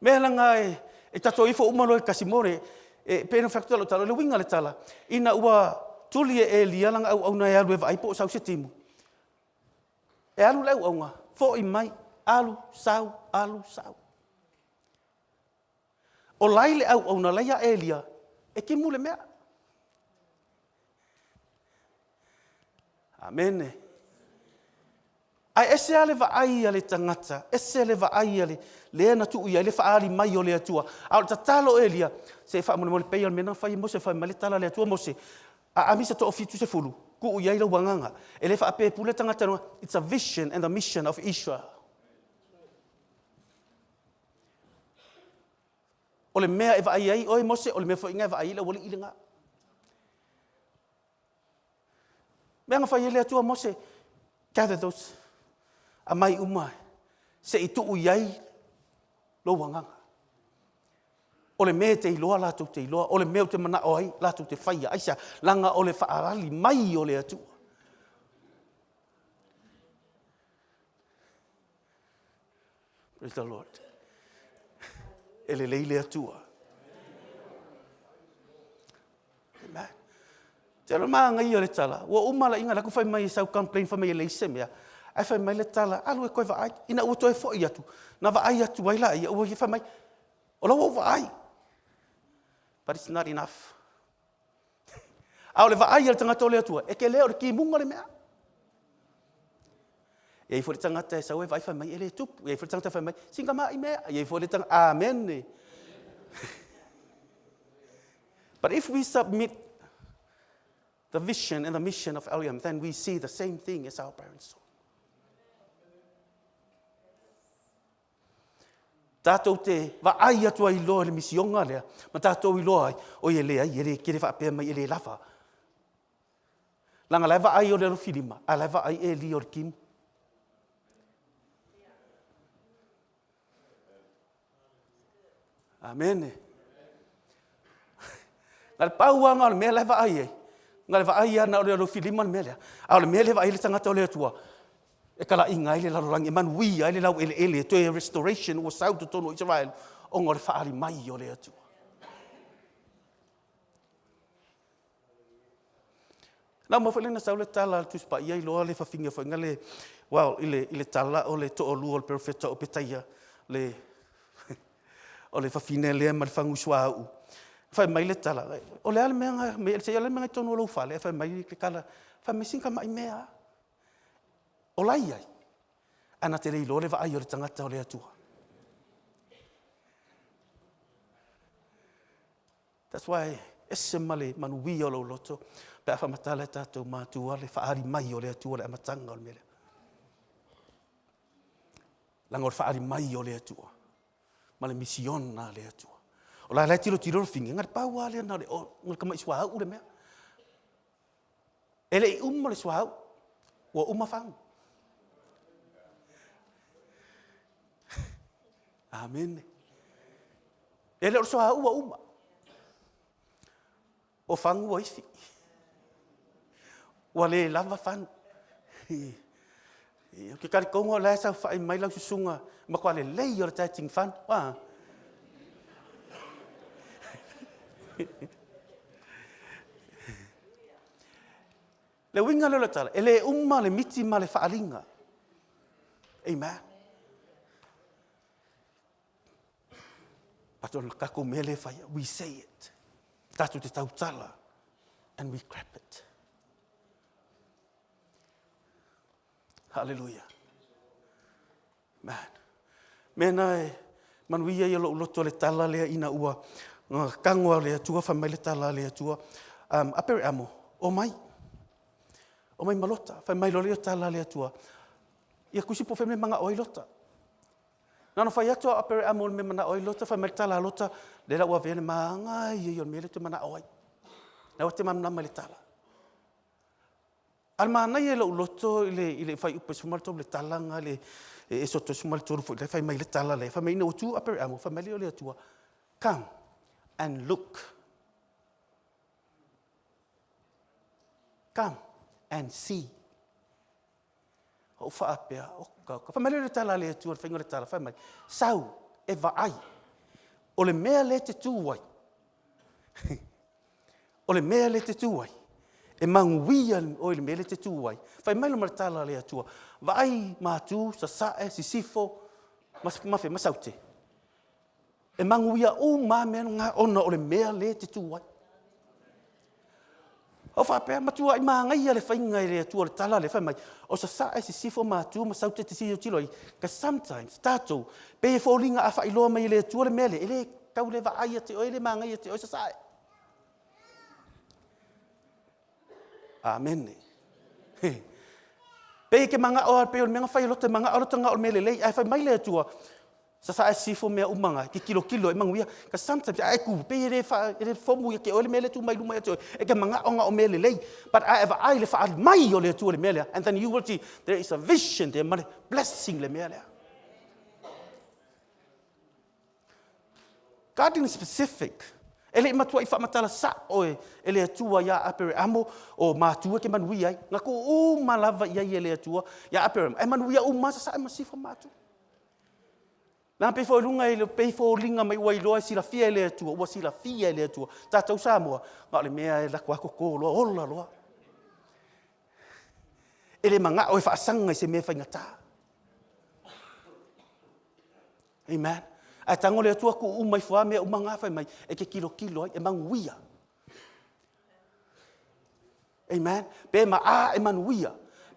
Mea langa e tato ifo umalo e kasimore, e pēna whakutalo tala, le winga le tala, ina ua tuli e lia langa au na e alu e vai po sau se timu. E alu leu au ngā, fo i mai, alu, sau. O lai le au na laia e lia, e ki mule mea. Amen. Ai ese ale va ai ale tangata, ese ale va ai ale le na tu ia le faali mai o le atua. Au tatalo elia se fa mo le pei al mena fa mo se fa male tala le atua mo se a misa to ofitu se fulu. Ku ia le wanganga. Ele fa pe pule tangata no, it's a vision and the mission of Israel. Ole mea e va ai oi mo se ole me fo inga va ai le wole ilinga. Menga fa ile atua mo se gather those amai umai se i tuu iai lo wanganga. Ole me te iloa lātou te iloa, ole mea te mana o ai lātou te whaia aisa langa ole whaarali mai o le atua. Praise the Lord. Ele leile atua. Amen. Te alo maa ngai o le tala, ua umala inga laku whai mai sau complain whai mai le ise mea. Ai whai mai le tala, alu e koe wa ai, ina ua toe fo i atu. Na wa ai atu waila ia, ua i whai mai, o lau wa ai. But it's not enough. Au le wa ai al tangata o le atua, e ke leo le ki munga le mea. Ia i fo le tangata e sau e whai mai ele tupu, ia i fo le tangata whai mai, singa maa i mea, ia i fo le tangata, amen. But if we submit the vision and the mission of Eliam, then we see the same thing as our parents saw. Tātou te wa ai atua i loa le misionga lea, ma tātou i loa ai, o i lea, i le kere whaapea mai i le lafa. Langa lai wa ai o le rufilima, a lai wa ai e li o le kimu. Amen. Ngale pauanga o le mea lai wa ai e. Ngale wa ai ana o le rufilima le mea lea. A o le mea le wa ai le tangata o le atua. E kala inga ele la rangi man wi ele la ele to a restoration o south to no Israel o ngor faali mai o le atu. Na mo fele na saule tala tu spa ia lo le fa finga fa ngale wow ile tala o le to o lu o profeta o petaia le o le fa fine le mal fangu swau. Fa mai le tala o le ale me se ale me to no lo fa le fa mai le kala fa me sinka mai mea. O lai ai, ana te rei lore wa ai o le tangata o le atua. That's why, ese male manuwi o lo loto, pe a whamatala e tātou mātua le whaari mai o le atua le amatanga o le mele. Langa o le whaari mai o le atua, ma le misiona le atua. O lai lai tiro fingi, ngare pau a le ana le o, ngare kama iswa au le mea. Ele i le iswa au, o fangu. Amen. Ele o soa uma. O fangu o ifi. O le lava fan. Ke kari kongo la sa fai mai la susunga, ma kwa le lei o ta ting fan. Wa. Le winga le tala, ele le miti ma le faalinga. Amen. Kako mele faya, we say it. Tatu te tautala, and we grab it. Hallelujah. Man. Mena e, manuia i loto le tala lea ina ua, kangoa lea tua, whamai le tala lea tua. Apere amo, o mai malota, whamai lo lea tala lea tua. Ia kusipo whamai manga oi lota. Nana fai atu a apere amol me mana oi lota, whai tala lota, le la ua vene maanga i yon mele te mana oi. Na te mamna le tala. Al mana i lo loto ile fai upe sumalto le talanga le e soto sumalto le fai mai le tala le, fai mai no tu apere amol, fai mai le atua. Come and look. Come and see. O whaapea, o kauka. Whamele le tala le atua, whaingo le tala, whamai. Sau, e vaai. O le mea le te tūwai. O le mea le te tūwai. E manguia o le mea le te tūwai. Whaimai lo le tala le atua. Vaai mātū, sa sae, si sifo, mawhi, masaute. E manguia o mā mea ngā ona o le mea le te tūwai. O whapea matua I māngai le whainga I le atua le tala le whaimai. O sa sa e si sifo mātua ma saute te si o tiloi. Ka sometimes tātou pe e whōlinga a whailoa mai le atua le mele. E le kau le wa'ai te oi le māngai te oi sa sa e. Amen. Pe ke manga o pe o menga whai lote manga o tanga o mele lei. Ai whai mai le atua. Sa sa e sifo mea umanga ki kilo e manguia ka sometimes ai ku pe re fomu ke ole mele tu mai luma to e ka manga onga o mele lei but I ever ai le fa mai o le tu le mele and then you will see there is a vision there money blessing le mele God is specific ele matua I fa matala sa o ele tua ya apere amo o matua ke manuia ngako o malava ia ele tua ya apere e manuia o masa sa masifa matua Nā pe fo lunga I le pe fo linga mai wai loa sila fia le atua, ua sila fia le atua. Tātou Samoa, ngā le mea e lako ako kō loa, ola loa. E le manga o e whaasanga I se mea whaingata. Amen. Ai tango le atua ku umai wha mea umanga whai mai, e ke kilo ai, e manguia. Amen. Pe ma a e manuia.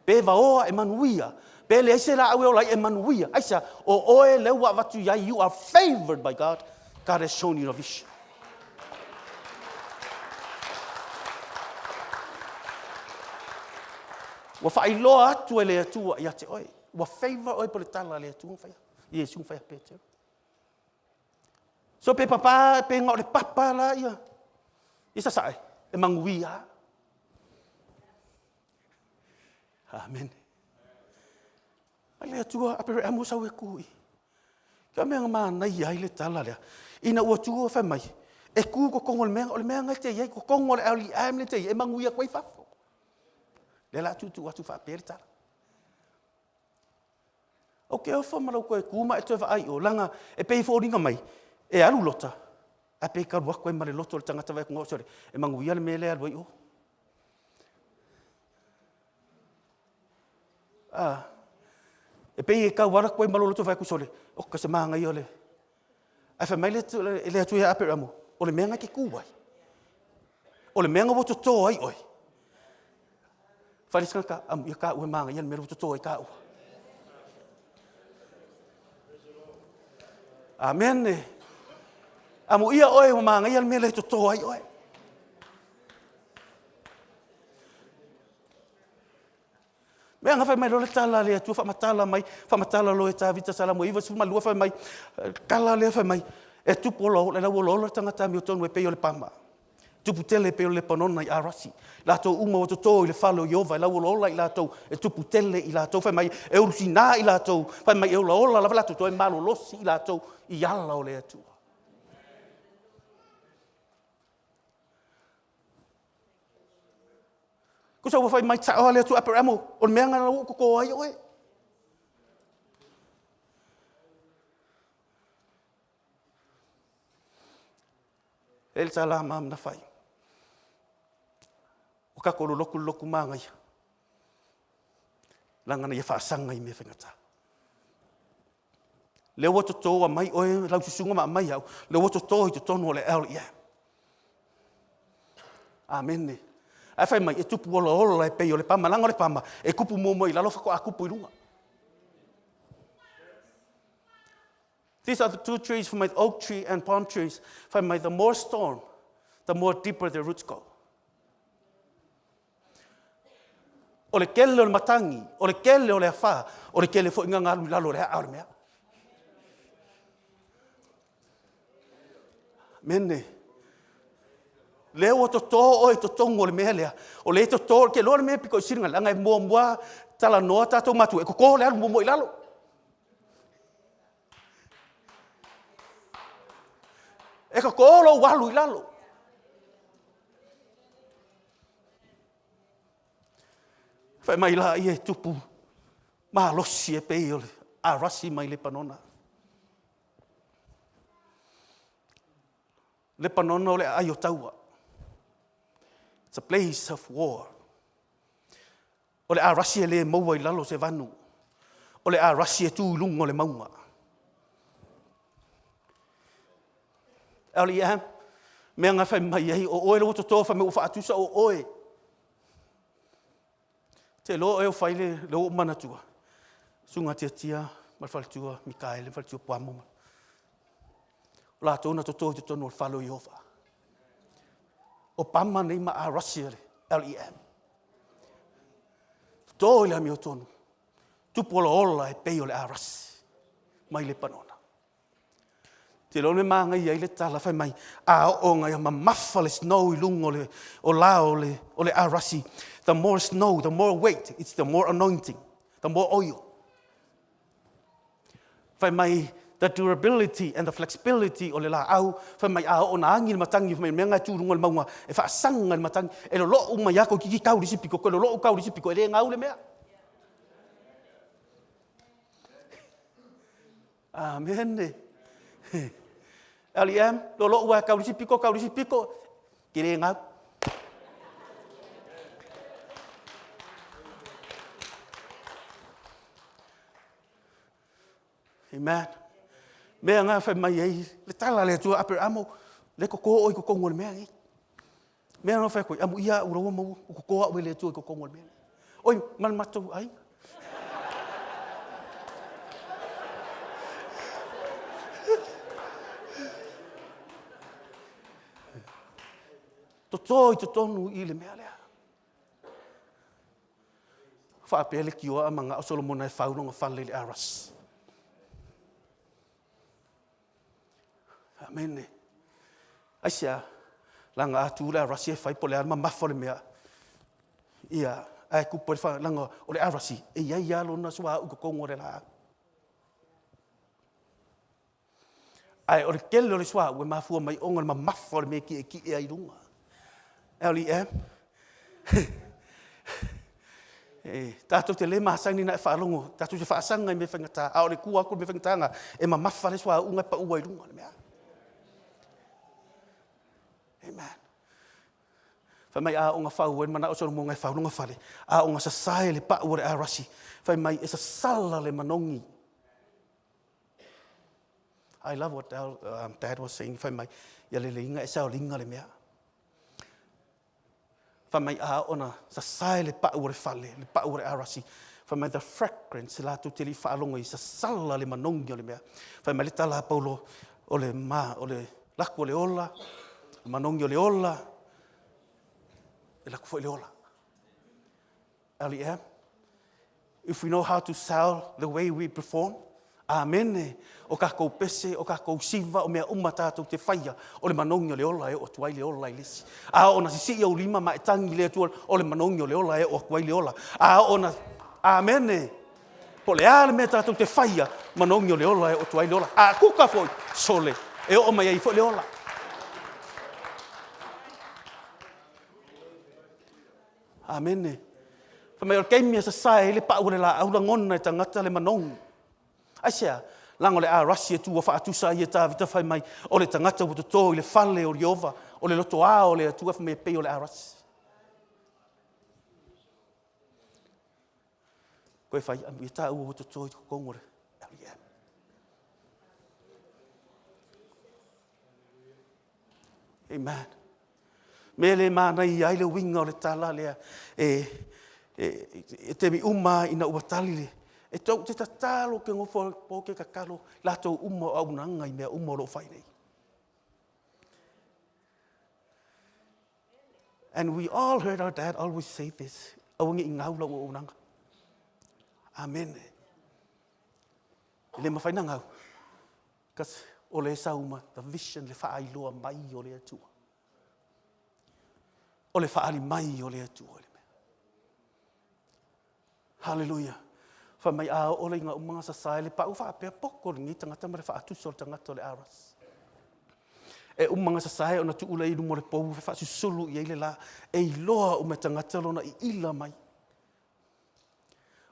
Pe vaoa e manuia. Pele aise la awe ola e manuia. Aisa, o oe leua watu yai, you are favored by God. God has shown you a vision. Wa whailoa atu e le atua ia te oe. Wa favor oe po le tala le atua whaia. Iesu whaia pete. So pe papa, pe ngau le papa la ia. Isa sae, e manguia. Amen. Ai le atua apere amo sau e kui. Ka mea ngā nai ai le tala lea. Ina ua tua whai mai. E ku ko kongo le mea ngai te iei, ko kongo le auli aim le te iei, e manguia kwei whafo. Le la tutu atu whapere tala. O ke o whamarau koe kuma e toi ai o langa e pei whōringa mai. E alu lota. A pei karu ako e mare loto le tangata vai kongo sore. E manguia le mea le alu ai o. E pei e kau wara koe malolo tu vai kusole. O ka se maanga I ole. Ai wha mai le atu e apere amo. O le meanga ke kuwai. O le meanga woto tō ai oi. Wharisanga ka amu ia ka ue maanga ia le mera woto tō ai ka ua. Amen. Amu ia oe o maanga ia le mera woto tō ai oi. Mea ngā whai mai lo le tala lea tua, whamatala lo e tā vita sala mo iwa, suma lua whai mai, kala lea whai mai, e tupu lo, le lau lo tangata mi o tonu e peo le pama. Tupu tele peo le panona I arasi. Lātou uma o tō I le whalo I ova, lau lo I lātou, e tupu tele I lātou, whai mai, e urusi nā I lātou, whai mai e ola, lawa lātou, toi malo losi I lātou, I ala o lea tua. Kusa wa fai mai tsa le tu aperamo o me nga no ko ai oi. El sala mam na fai. O ka ko loku manga ia. Langa na ia fa sanga I me fengata. Le woto to wa mai oi lau susunga mai au. Le woto to I to tonu le el ia. Amen. Ai whai mai, e tupu ola e pei o le pama, langa o le pama, e kupu momo I lalo whako a kupu I runga. These are the two trees from my oak tree and palm trees. Whai mai, the more storm, the more deeper the roots go. O le kele o le matangi, o le kele o le awha, o le kele fo inga ngalu lalo le hao le mea. Mene. Leo o to o to tongo le mele o le to ke lo le me piko siringa langa mo tala no tato matu e ko le mo ilalo e ko lo walu ilalo fa mai la I tupu ma lo si e pe o a rasi mai le panona le ayo taua. It's a place of war. O le a rasi le maua I lalo se vanu. O le a rasi tu lungo le maunga. Elia, mea ngā whai mai ei, o oe lo to wha me uwha atusa o oe. Te lo e fai le lo mana tua. Sunga tia mal fal tua Mikael fal tua Puamo. La tona to te tonu falo Jehova. O pama nei ma a Russia LEM. To ile mi tonu. Tu polo ola e pei ole aras. Mai le panona. Te lo le manga ia ile tala fai mai a o nga ia mamafa le snow i lungo le o la ole arasi. The more snow, the more weight, it's the more anointing, the more oil. Fai mai the durability and the flexibility o le la au fai mai a o na angi le matangi fai mai menga tu lungo le maunga e fa sanga le matangi e lo lo uma ya ko ki kau disipiko ko lo lo kau disipiko e ngau le mea. Amen. LEM, lo ua kau disipiko, kire ngau. Amen. Mea ngā whai mai ei, le tala le tua aper amo, le koko o i kokongo le mea ei. Mea ngā whai koe, amu ia urawa mau, o kokoa o le tua i kokongo le mea. Oi, man matou ai. Totoi te tonu i le mea lea. Whaapele ki oa amanga o Solomon e whaunonga whale le aras. Amen. Aisia, langa atu le arasi e whai po le arma mafo le mea. Ia, ai kupo le wha langa o le arasi. E iai alo na sua uka kongo le la. Ai, o le kele o le sua ue mafua mai onga le ma mafo le mea ki e ai runga. LEM. Tātou te le masangi na e whaalongo. Tātou te whaasanga i me whangata. A o le kua ako me whangatanga. E ma mafa le sua unga pa ua i runga le mea. Amen. Whai mai a onga whau e mana o soro mo ngai whaunonga whale. A onga sa sae le pa ua re a rasi. Whai mai e sa sala le manongi. I love what Dad was saying. Whai mai ia le inga e sao linga le mea. Whai mai a ona sa sae le pa ua re whale. Le pa ua re a rasi. Whai mai the fragrance la tu te li whaalonga i sa sala le manongi o le mea. Whai mai le tala paulo o le ma, o le laku o le ola. Manongi o le ola. E laku fo le ola. LEM. If we know how to sell the way we perform, amen. O kako pese, o kako siva, o mea umatatou te whaia, o le manongi o le ola e o tuai le ola i lisi. A ona sisi au lima ma e tangi le atua o le manongi o le ola e o tuai le ola. A ona, amen. Po le ale mea tatou te whaia, manongi o le ola e o tuai le ola. A kuka foi, sole, e o mai ai fo le ola. Amen. Whamai o keimia sa sae le pa ure la aula ngona e tangata le manong. Aisia, lango le a rasi e tua whaatusa i e tā vita whai mai o le tangata o tō i le whale o Jehova, o le loto a o le atua whamai pei o le a rasi. Koe whai amu i tā ua o tō i kongore. Amen. Me le mana i ai le winga o le tala lea e te mi uma ina uatali le. E tau te tatalo ke ngofo po ke kakalo lato uma au nanga i mea uma lo whai nei. And we all heard our dad always say this. Awangi i ngau lau o nanga. Amen. Le mawhai na ngau. Kas o le sauma, the vision le whaai loa mai o le atua. O le whaari mai o le atua o le mea. Hallelujah. Wha mai a o le inga umanga sa sae le pau wha pia poko ringi tangata ma le wha atuso le tangata o le aras. E umanga sa sae o na tuula i rumo le pou wha susulu i eile la e iloa o me tangata lona i ila mai.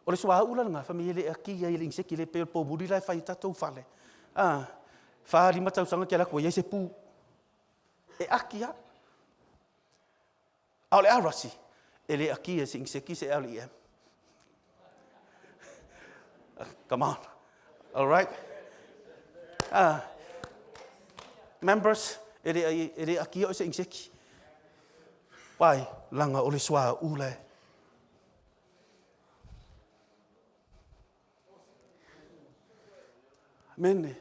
O le sua ula nga wha mi ele aki i eile inseki le peo pou buri lai whai tatou whale. Wha lima tau sanga kia lakua i se pū. E aki a. A le arasi, e le aki e sing seki se LEM. Come on. All right. Members, e le aki o sing seki. Pai, langa o le sua ule. Mene.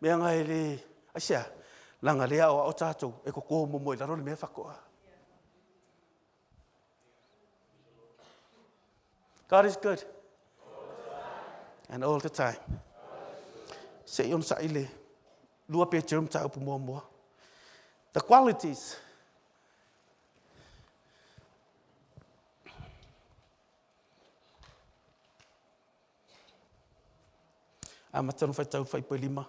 Mea ngai le, asia, langa lea o tātou, e ko mo i laro le mea whakoa. God is good. And all the time. Se yon sa ile, lua pe term ta upu mua. The qualities. Matanu fai tau fai pe lima.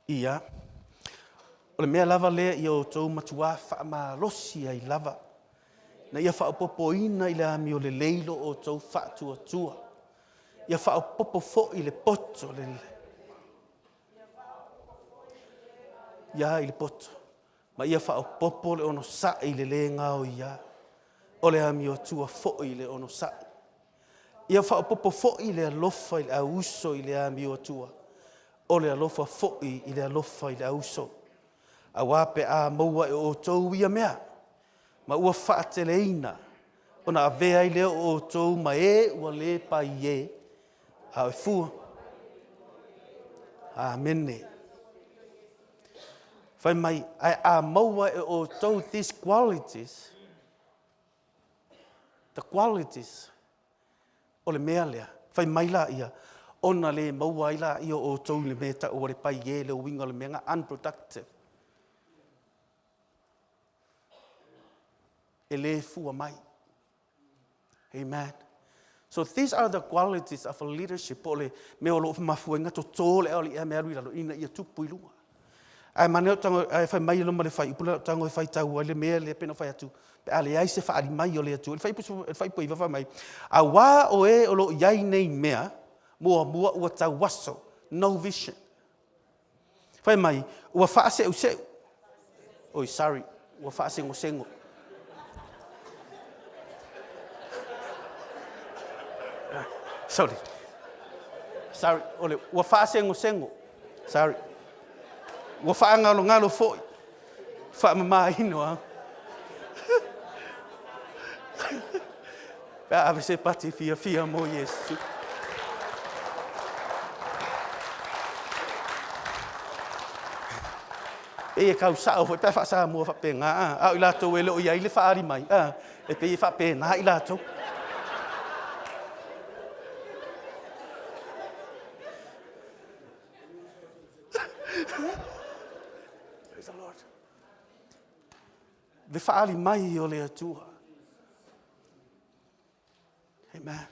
Ia. O le mea lava lea i o tau matua wha ma rosi ai lava. Na ia wha popo ina i le ami o le leilo o tau wha tua tua. Ia wha popo fo i le poto le. Ia i le poto. Ma ia wha popo le ono sa i le le ngao ia. O le ami o tua fo i le ono sa. Ia wha popo fo i le alofa i le auso i le ami o tua. O le alofa fo i le alofa i le auso. A wape a maua e o tau ia mea. Ma ua whaateleina. O na avea i leo o tau ma e ua le pai e. A e fua. Amene. Whai mai, a maua e o tau these qualities. The qualities. O le mea lea. Whai mai la ia. Ona le maua i la ia o tau le mea ta o le pai e le winga le mea unproductive. Ele fua mai. Amen. So these are the qualities of a leadership. Ole me o lo mafua nga to tole ole e me alu ina ia tupu i lunga. Ai mane o tango ai fai mai lo male fai pula tango fai tau ole me le pena fai atu. Pe ale ai se fa ali mai ole atu. Fai po iva mai. A wa o e o lo yai nei mea mo o tau waso. No vision. Fai mai ua fa se o se. Oi sorry. Ua fa se sengo. Sorry, ole, ua wha sengo. Sorry. Ua wha ngalo foi. Wha mama inoa. Pea ave se pati fia mo Yesu. E kau sao foi pea wha sa mua wha penga. Au i lato e leo iai le wha ari mai. E pe i wha pena i lato. Praise the Lord. Le whaali mai o le atua. Amen.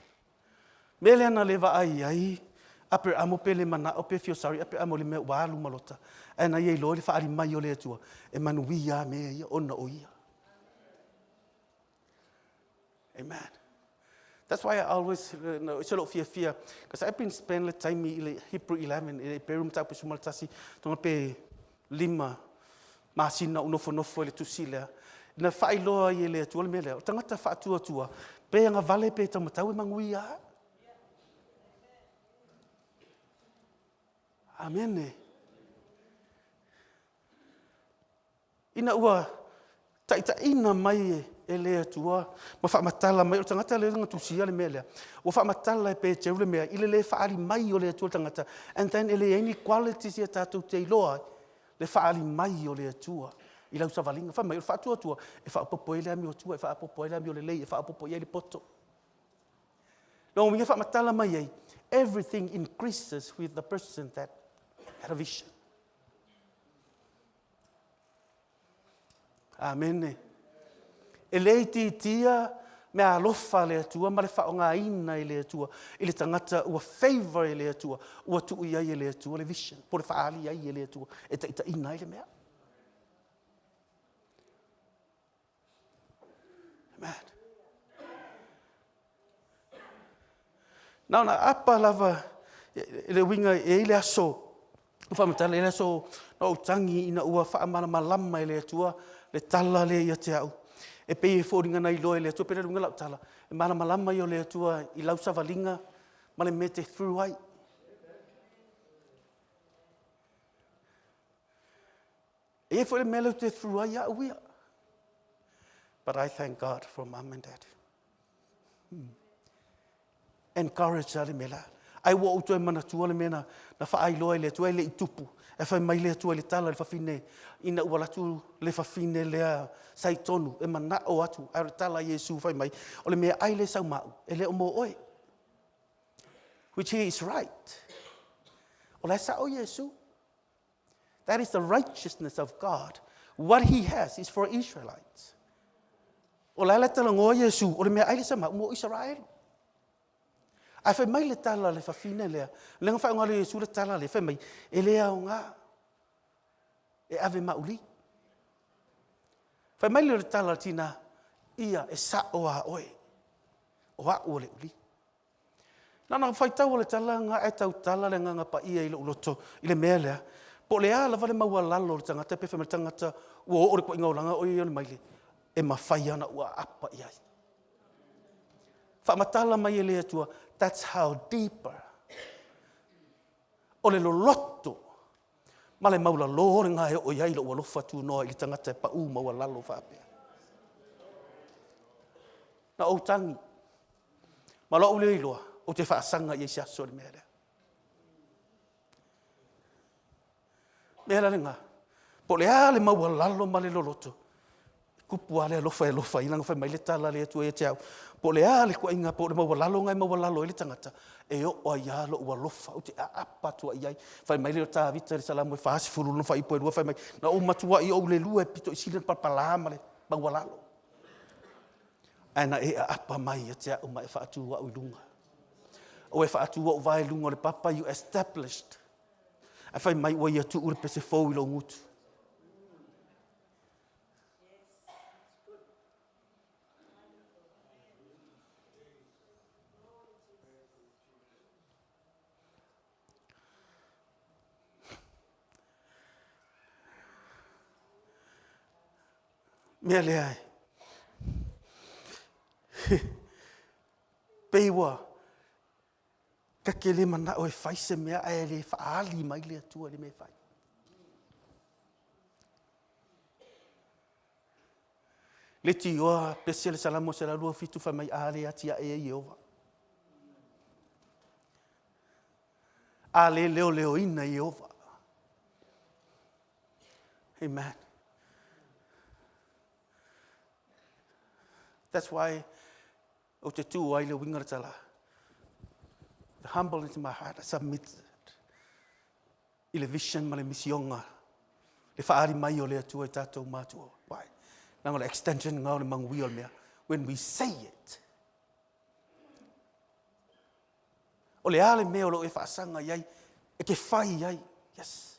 Mele ana le vaai ai. Ape amo pele mana o pe fio sorry. Ape amo le me walu malota. Ana ye lo le whaali mai o le atua. E manuia me ia ona o ia. Amen. That's why I always it's a lot of fear because I've been spending time in Hebrew 11 in Perum tapu sumaltasi tonga pe lima masina unofo le tusila na fai loa i le tuol mele tangata fa tua pe nga vale pe tamatau manguia. Amen. Ina ua taita ina mai e le atua ma fa matala mai o tangata le nga tusia le mele o fa matala e pe teu le mea ile le faali mai o le atua tangata and then ele any qualities ia tatu te loa le faali mai o le atua i lau savalinga fa mai o fa tua e fa popo ele ami o tua e fa popo ele ami o le lei e fa popo ele poto no mi fa matala mai ai everything increases with the person that had a vision. Amen. E lei tia me alofa le atua ma le whaonga ina i le atua i le tangata ua favor i le atua ua tuu iai i le atua le vision po le whaali iai i le atua e ta ina i le mea. Amen. Nau na apa lava le winga e le aso whamatala le aso na utangi ina ua whaamana malama i le atua le tala le ia te au. E pei e fōringa nei loe le atua, pere runga lau tala. E mana malama i o le atua i lau savalinga, ma le mete through ai. E fō le mele te through ai a uia. But I thank God for mom and dad. Encourage ale mela. Ai wo uto e mana tua le mena na fa ai loa le tua le itupu. E fa mai le tua le tala le fa fine ina wala tu le fa fine le sai tonu e mana o atu ai tala Yesu fa mai. O le mea ai le sau mau e le o mo oe. Which he is right. O le sa o Yesu. That is the righteousness of God. What he has is for Israelites. O le tala ngo Yesu o le mea ai le sau mau mo Israel. Ai fai mai le tala le fafine lea. Le nga fai ngā le Yesu le tala le fai mai. E lea o ngā. E ave mauli. Fai mai le tala tina. Ia e sa o a oe. O a o le uli. Nana fai tau le tala ngā e tau tala le ngā pa ia i le uloto. I le mea lea. Po lea la vale maua lalo le tangata. Pe fai mai tangata. Ua o le kwa inga o langa o i le mai le. E mawhai ana ua apa iai. Whamatala mai e lea tua. That's how deeper. O le loloto. Ma le maula lore ngā e o iai lo ua lofa tu noa i le tangata e pa u maua lalo whapea. Na o tangi. Ma lo ule iloa. O te whaasanga i e siaso le mea lea. Mea la ngā. Po le a le maua lalo ma le loloto. Kupu ale lofa e lofa. Ilanga whai mai le tala le atua e te au. Po le a le kua inga po le maua lalo ngai maua lalo e le tangata. E o ai a lo ua lofa. O te a apa tua iai. Whai mai le tā vita le salamu e whaasi furu no whai ipo e rua whai mai. Na o matua i o le lua e pito i silen palpalama le maua lalo. Ana e a apa mai e te au mai whaatua o ilunga. O e whaatua o vai lunga le papa you established. A whai mai ua i atu ure pese fau i lo ngutu. Mea le ai. Peiwa. Ka ke le mana o e whai se mea ai le whaali mai le atua le me whai. Le ti oa pese le salamo se la lua fitu whai mai ale atia e Iova. Ale leo leo ina Iova. Amen. That's why o te tū ai le winga tala. The humbleness in my heart, I submitted. I le vision ma le misionga. Le whaari mai o le atua e tātou mātua. Why? Nanga le extension ngā o le mangui o mea. When we say it. O le ale mea o lo e whaasanga iai. E ke whai iai. Yes.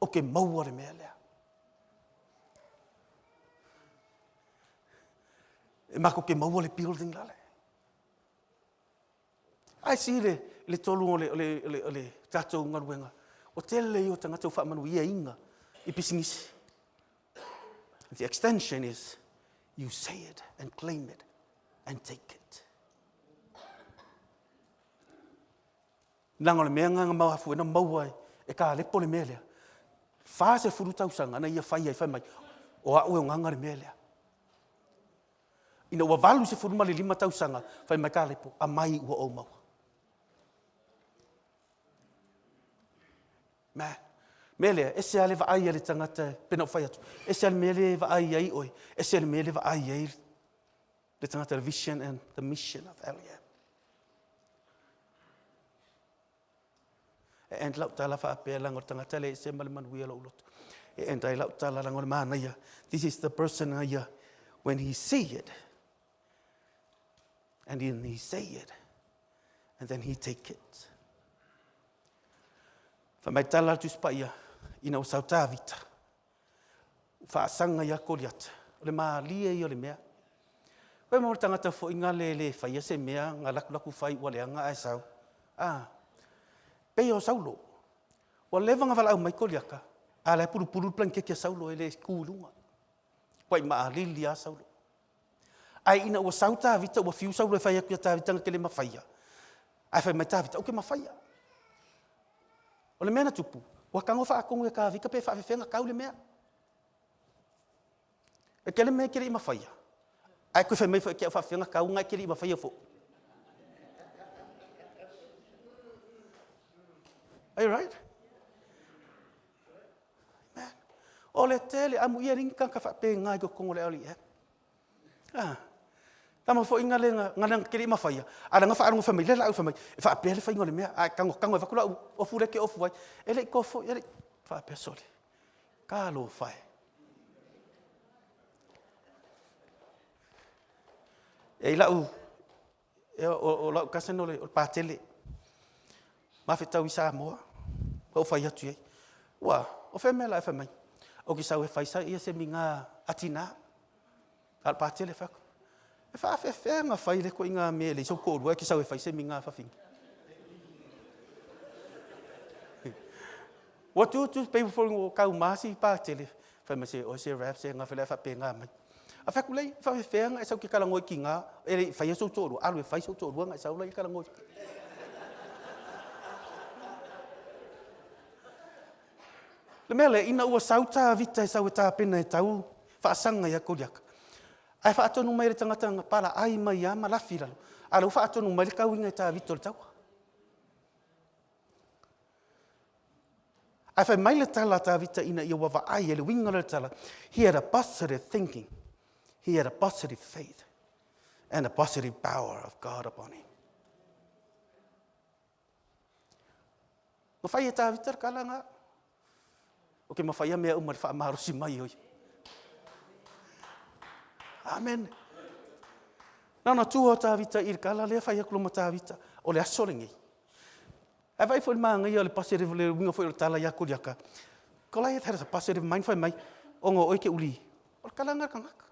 O ke maua le mea lea. E mako ke maua le building lale. Ai si le tolu o le tātou ngaruenga. O tele i o tangata o whaamanu ia inga i pisingisi. The extension is you say it and claim it and take it. Nanga le mea nganga mau hafu e na maua e ka lepo le mea lea. Whaase furu tausanga na ia whai ai whai mai. O au e o nganga le mea lea. Ina ua valu se furuma le 5 tausanga whai mai ka lepo a mai ua o maua. Man, mele, ese ale va ai ale tangata pena whai atu. Ese ale mele va ai ai oi. Ese ale mele va ai ai le tangata the vision and the mission of Elia. And lau tala wha apea langor tangata le ese male manuia lau loto. And I lau tala langor mana ia. This is the person ia when he see it. And then he say it. And then he take it. Whamai tala tu spa ia. Ina o sauta vita. Whaasanga ia koriata. O le maa lia i o le mea. Wai maura tangata fo inga le whaia se mea. Ngā laku whai ua leanga ai sau. Pei o saulo. Wa levanga wala au mai koriaka. A le puru plan ke saulo e le kūrunga. Wai maa lili a saulo. Ai ina ua sauta vita ua fiu saulo e whaia kia tā vitanga ke le mawhaia. Ai whai mai tā vita, o ke mawhaia. O le mea na tupu. Wa kango whaakongu e ka vika pe whaafewhenga kau le mea. E ke le mea kere i mawhaia. Ai koe whai mai wha kia whaafewhenga kau ngai kere i mawhaia fo. Are you right? Man. O le tele amu ia ringa ka whape ngai ko kongo le ali. Tama fo inga le ngana kiri mawhaia. Ara nga whaarongo whamai, le lau whamai. E whape le whaingo le mea. Ai kango e whakula o fureke o fuai. E le kofo, e le whape sole. Ka lo whai. E lau, o lau kasano le, o pātele. Mawhetau i Samoa. O whai atu ei. Ua, o whemea la e whamai. O ki sau e whaisa ia se minga atina. Al pātele whako. E whaafewhenga whai le ko inga mea le. So kōrua ki sau e whaisa minga whawhinga. Wa tu people for o kau masi pātele. Whaima se o se rap se ngā whele whape ngā mai. A whakulei whaafewhenga e sau ki kalangoi ki ngā. E le whai so tōru. Alu e whai so tōru ngā e sau lai kalangoi. Le mele ina ua sauta vita e sau e tā pena e tau whaasanga ia koriaka. Ai whaatonu mai le tangata pala ai mai ama lafi ralo. Ala u whaatonu mai le kauinga e tā vita le tau. Ai whai mai le tala tā vita ina ia wawa ai e le winga le tala. He had a positive thinking. He had a positive faith. And a positive power of God upon him. Nga whai e tā vita kalanga. O ke mawhaia mea umar whaamarosi mai oi. Amen. Nana tūho tā vita i kala lea whaia kuloma tā vita. O le asorengi. E vai fwoi maa ngai o le positive le winga fwoi o tala ia kuriaka. Goliath had a positive mind fwoi mai. O ngō oike uli. O le kalanga kangaka.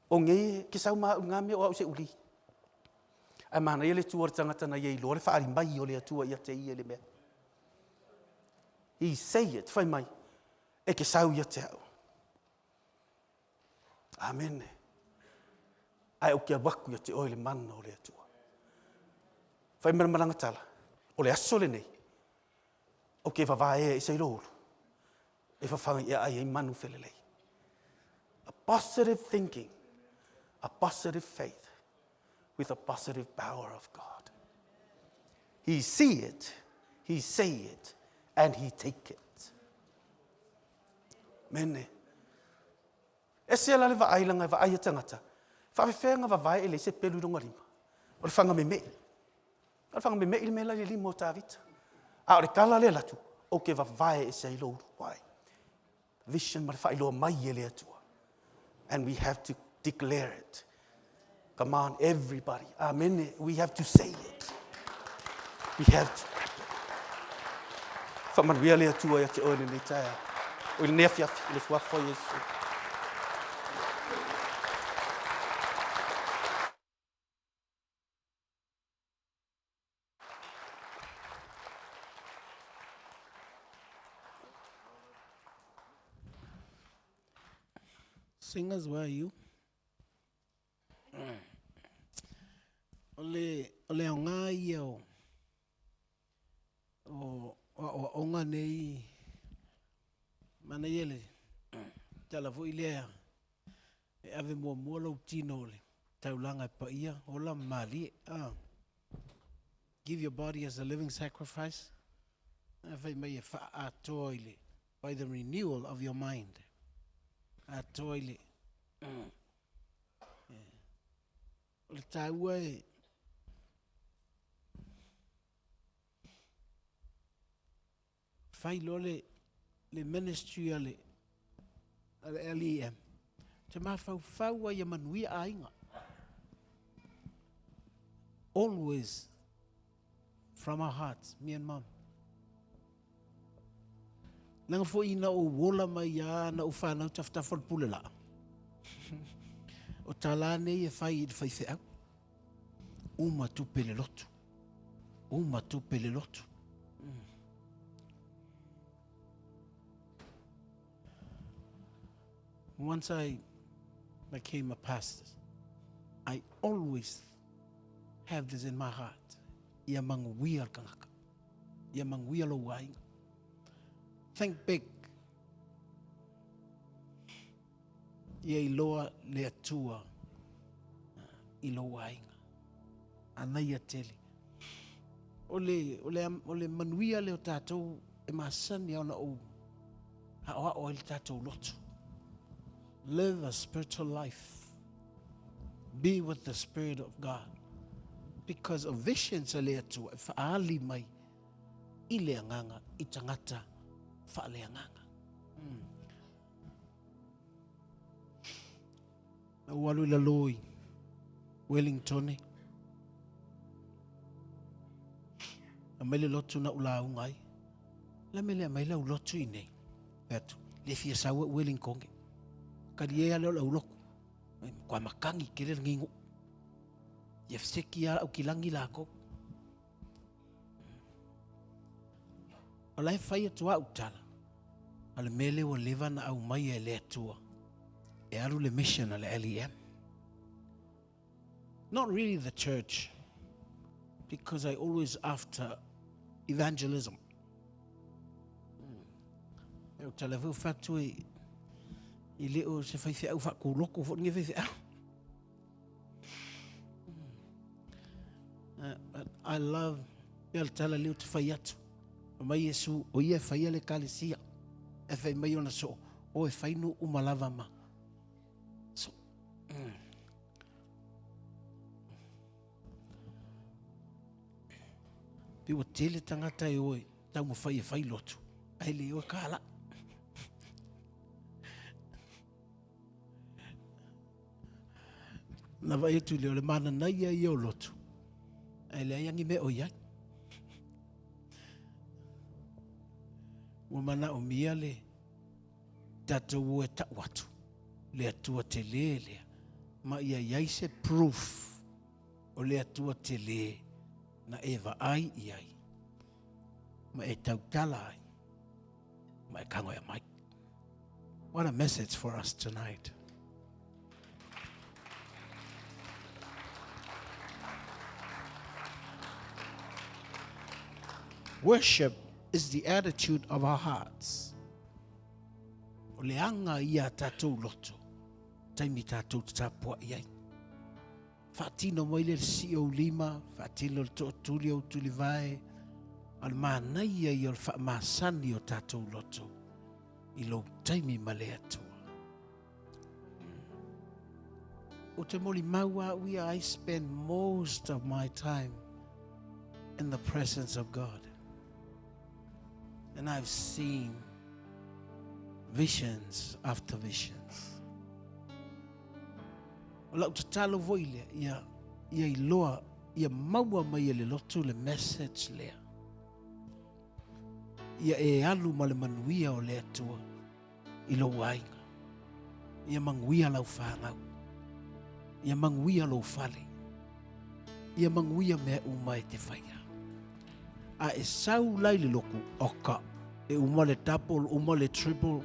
O ngei ke sau maa ngā mea o au se uli. Ai mana ia le tua le tangata na iei lo. Le whaari mai o le atua ia te ia le mea. He say it, whai mai, e ke sau ia te au. Amen. Ai o kia waku ia te oile mana o le atua. Whai mera maranga tala, o le aso le nei, o ke whawae e sei loro, e whawhanga ia ai e manu whelelei. A positive thinking, a positive faith, with a positive power of God. He see it, he say it, and he take it. Mene. E se ala le vaailanga e vaai tangata. Whawewhenga vavai e le se pelu ronga rima. O le whanga me me. O le whanga me me ili me la le limo tā vita. A o le kala le latu. O ke vavai e se ilo wai. Vision ma le whailoa mai e le atua. And we have to declare it. Come on, everybody. Amen. We have to say it. We have to. Whamanuia lea tua ia te oile nei taia. O ile nea fiafi, le fuafo Yesu. Singers, where are you? Ole o ngā ia o onga nei mana yele tala vo ilea e ave mua lau tino le taulanga pa ia ola mali give your body as a living sacrifice ave mai e fa a toile by the renewal of your mind a toile le taua e fai lole le ministry ale LEM. Te mawhau ia manuia ainga. Always from our hearts, me and Mom. Nanga fo ina o wola mai ia na o whanau taftafon pulela. O talane e fai feau. Uma tu pele lotu. Uma tu pele lotu. Once I became a pastor, I always have this in my heart. Ia manguia kangaka. Ia manguia lo wainga. Think big. Ia iloa le atua ilo wainga. Ana ia tele. o le manuia le o tātou e masani ona o haoa o le tātou lotu. Live a spiritual life. Be with the Spirit of God. Because of visions le atua e whaali mai I le anganga I tangata whaale anganga. Na walu la loi Wellington a mele lotu na ula ungai la mele mai la lotu ine betu le fia sa Wellington kadi e ala la uloku kwa makangi kere ngingu Yefsekia au kilangi lako. Alai fai atua utala. Ale mele o leva na au mai e le atua. E alu le mission ale LEM. Not really the church. Because I always after evangelism. E utala vau fatu I leo se fai fia au faku loko fo nge fia. I love el tala leo te fai atu. Mai Yesu o ia fai ale kalesia. E fai mai ona so. O e fai no umalava ma. So. Piwa tele tangata e oi. Tau mo fai e fai lotu. Ai leo e kala. Na vai tu leo le mana nai e o lotu. Ai le yangi me o ia. Wa mana o mia le tatou e ta watu. Le atua te le. Ma ia iai se proof o le atua te le na eva ai iai. Ma e tau tala ai. Ma e kango e mai. What a message for us tonight. Worship is the attitude of our hearts. O le anga ia tātou loto. Taimi tātou tāpua iai. Whaatino mai le si o lima. Whaatino le to tuli o tuli vai. Al mānai ia o le whamasani o tātou loto. I lo taimi male atua. O te moli maua I spend most of my time in the presence of God. And I've seen visions after visions. O lau te talo voi lea, ia I loa, ia maua mai le lotu le message lea. Ia e alu ma le manuia o le atua, I lo wainga. Ia manguia lau whangau. Ia manguia lau fale. Ia manguia mea umai te whaia. A e sau lai le loku oka. E uma le double, uma le triple.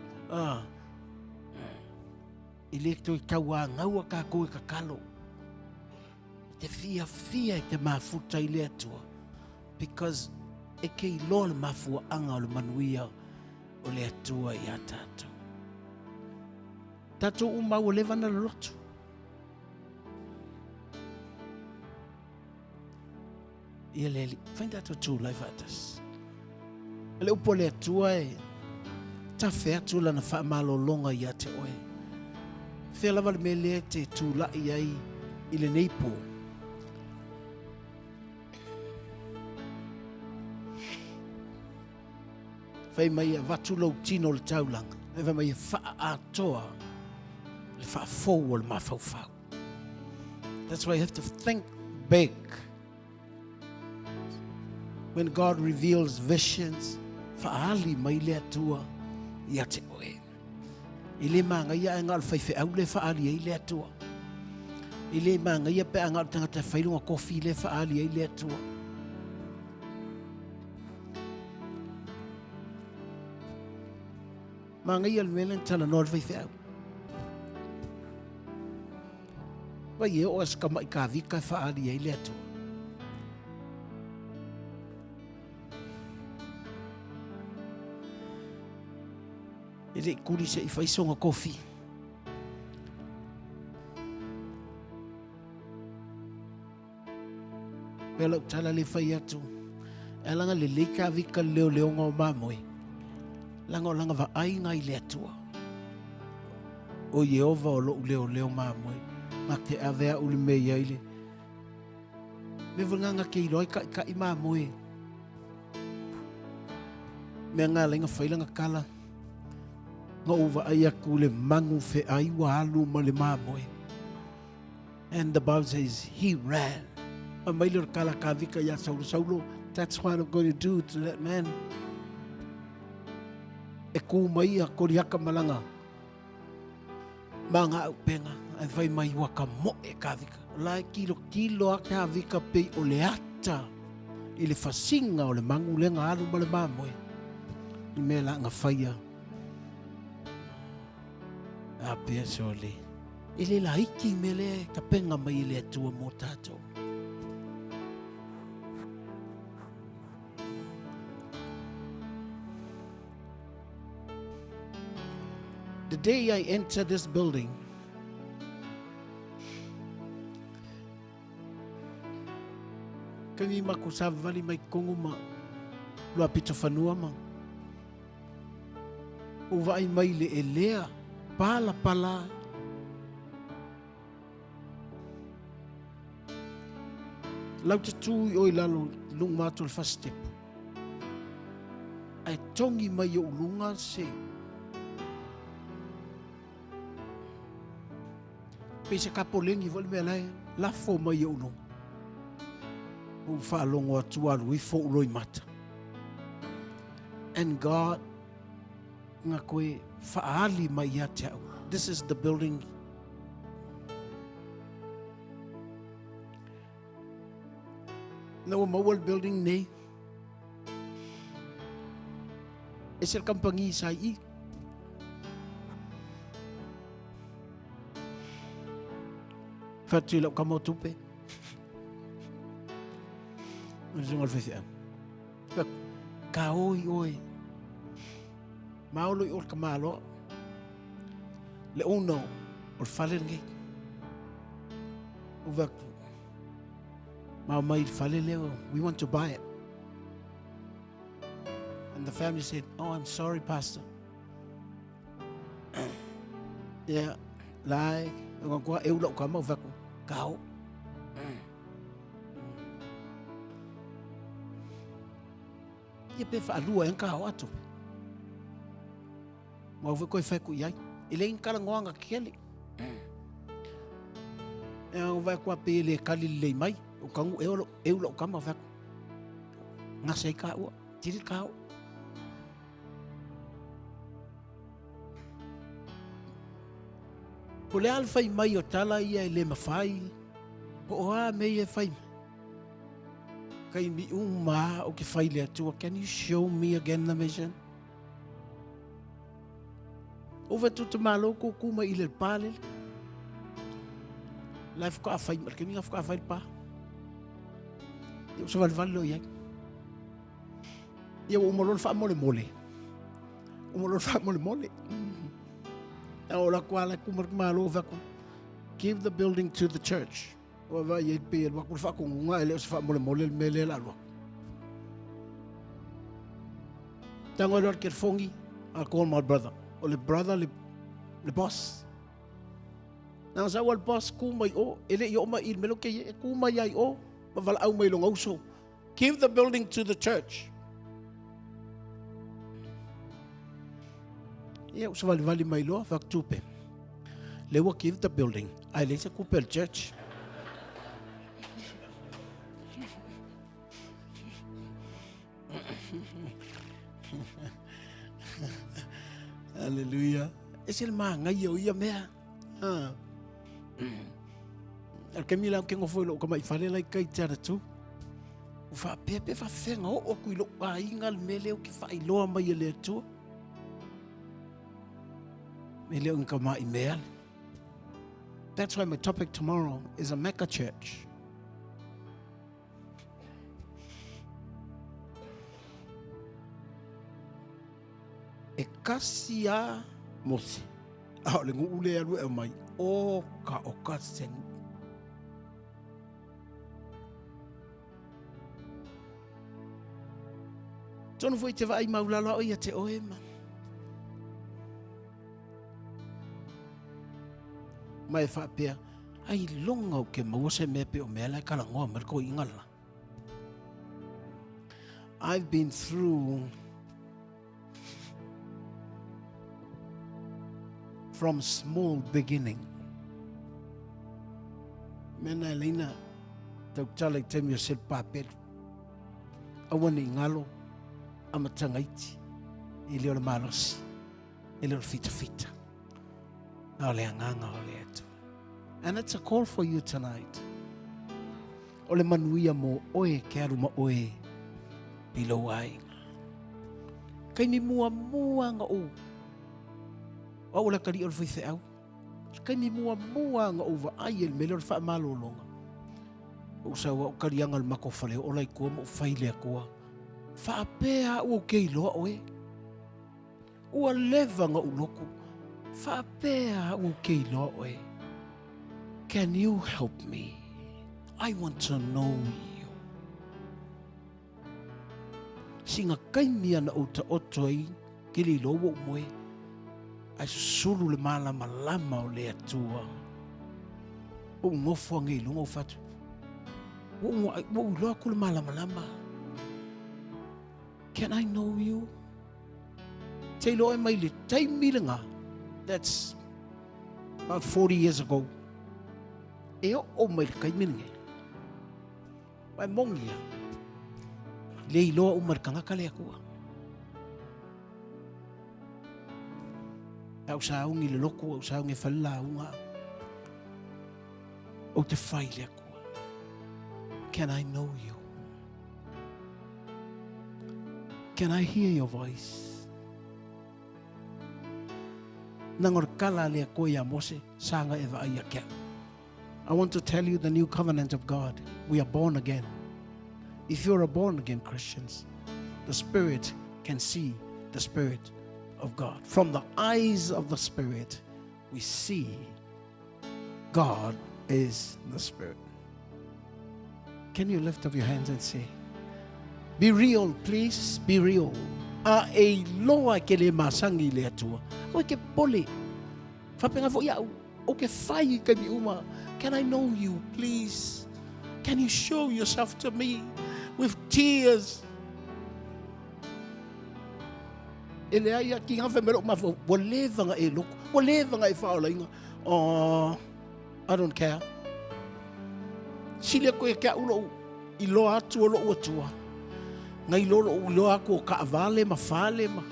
I le toi kaua ngaua ka koe ka kalo. Te fia I te mafuta I le atua. Because e ke I loa le mafua anga o le manuia o le atua I a tātou. Tātou uma o levana le lotu. Ia leli, find out tu life atas. Le upo le atua e ta fea tu lana wha malolonga I te oe. Fea lava le mele te tu la I le neipo. Fai mai a watu lau tino le taulanga. Fai mai a wha atoa le wha fau o le mawhauwhau. That's why you have to think big. When God reveals visions, whaali mai le atua I te oe. I le manga ia ngal whaiwhi au le whaali ai le atua. I le manga ia pe ngal tangata whailunga kofi le whaali ai le atua. Manga ia le melen tana nol whaiwhi au. Wai e o aska mai ka vika whaali ai le atua. E le kuri se I whaisonga kofi. Pela utala le whai atu. E langa le leika vika leo leo ngā mamoi. Langa o langa va ai ngai le atua. O Yehova o loo leo leo mamoi. Ngak te avea uli mei aile. Me vanganga ke iloi ka I mamoi. Me ngā lenga whailanga kala. Ngā uwa ai aku le mangu fe ai wa alu ma le mamoi. And the Bible says he ran. A mailor kala ka vika ya saulo. That's what I'm going to do to that man. E ku mai a koriaka malanga. Mga upenga. Ai vai mai waka mo e ka vika. Lai kilo a ka vika pe o le ata. I le fasinga o le mangu lenga alu ma le mamoi. I me la nga whaia. A pia sole. I le la hiki me le ka penga mai le atua mo tātou. The day I entered this building, kangi makusavali mai konguma lua pito fanua ma. Uva ai mai le elea pala pala. Lau te tui oi lalo lung matul fastep. Ai tongi mai o lunga se. Pese kapolengi vole me lai la fo mai o lunga. O fa longo atu alu I fo uloi mata. And God nga koe faali mai ia te au. This is the building. No mawal building nei. Esel kampangi sa I. Fatu lau kamo tupe. Nungal fesi am. Ka oi. Maolo I ol kamalo. Le uno ol falen ngai. Uvak. Mai fale leo. We want to buy it. And the family said, "Oh, I'm sorry, Pastor." Yeah, like ngon kwa eu lau kamo vak kau. Ia pe fa lua en kau atu. Mau ve koi fa ku yai. Ile in kala ngoanga kele. E o vai kwa pe le kali le mai. O kangu eu lau kamo vak. Ngasai ka ua. Tiri kau. Po le alfai mai o tala ia I le mawhai. Po oa mei e whai. Kai mi uma o ke whai le atua. Can you show me again the vision? Ova tuta malo ko kuma I le pale. Life ko a whai. Malke minga ko a whai pa. Iu sa valvalo iai. Iu umolol wha mole. Umolol wha mole. Ola kuala kumar malo vaku. Give the building to the church. O va ye pe wa ku fa ku nga ele fa mole mele la lo. Tango lor ke fongi. I call my brother. O le brother le boss. Nang sa wal boss ku mai o ele yo ma il melo ke ku mai ai o ma vala au mai lo ngauso. Give the building to the church. Ia usa vali mai loa faktupe. Lewa give the building. Ai leisa kupel church. Hallelujah. Es el manga yo ia mea. Al kemila ke ngofo lo kama ifale lai kai tara tu. Ufa pepe fa fenga o ku lo ai ngal mele o ki fa ilo mai le tu. That's why my topic tomorrow is a Mecca church. E kasia mosi. A le ngu ule alu e mai. O ka o kasen. Tonu foi te vai maulala o ia te oe ma. Mai whapea, ai longa o ke mawase me pe o mea kala ngoa marko ingala. I've been through from small beginning. Mena lina tau tala te mi se papel. Awane ngalo amatangaiti I leo le malos. I leo fita fita. Ole anganga ole etu. And it's a call for you tonight. Ole manuia mo oe ke aruma oe pilo ai. Kai mi mua nga o. O ola kari ol foi au. Kai mi mua nga over ai el melor fa malolonga. O sa o kari angal mako fale ola I ko mo faile ko. Fa pea o ke lo oe. O leva nga uloko. Fa pea o ke lo oe. Can you help me? I want to know you. Singa kaimia na uta otoi kili lowo moe. Ai sulu le malama lama o le atua. O ngofo ngi lungo fatu. O lo akul malama lama. Can I know you? Te lo e mai le tai milinga. That's about 40 years ago. E o mai kai milinga. Wai mongia. Le iloa umar kanga kale akua. Au saungi le loko, au saungi whala unga. O te whai le akua. Can I know you? Can I hear your voice? Nangor kala le akua ya mose, sanga eva ai akia. I want to tell you the new covenant of God. We are born again. If you're a born again Christians, the Spirit can see the Spirit of God. From the eyes of the Spirit, we see God is the Spirit. Can you lift up your hands and say, be real, please, be real. A e loa ke le masangi le atua. O ke pole. Whapenga fo ia o ke whai ka mi uma. Can I know you, please? Can you show yourself to me with tears? Ele ai ki nga whamero ma fo levanga e loko. Wo levanga e whaolainga. Oh, I don't care. Sile koe kia ulo I loa atu o loo atua. Ngai lolo o loa ko ka avale ma fale ma.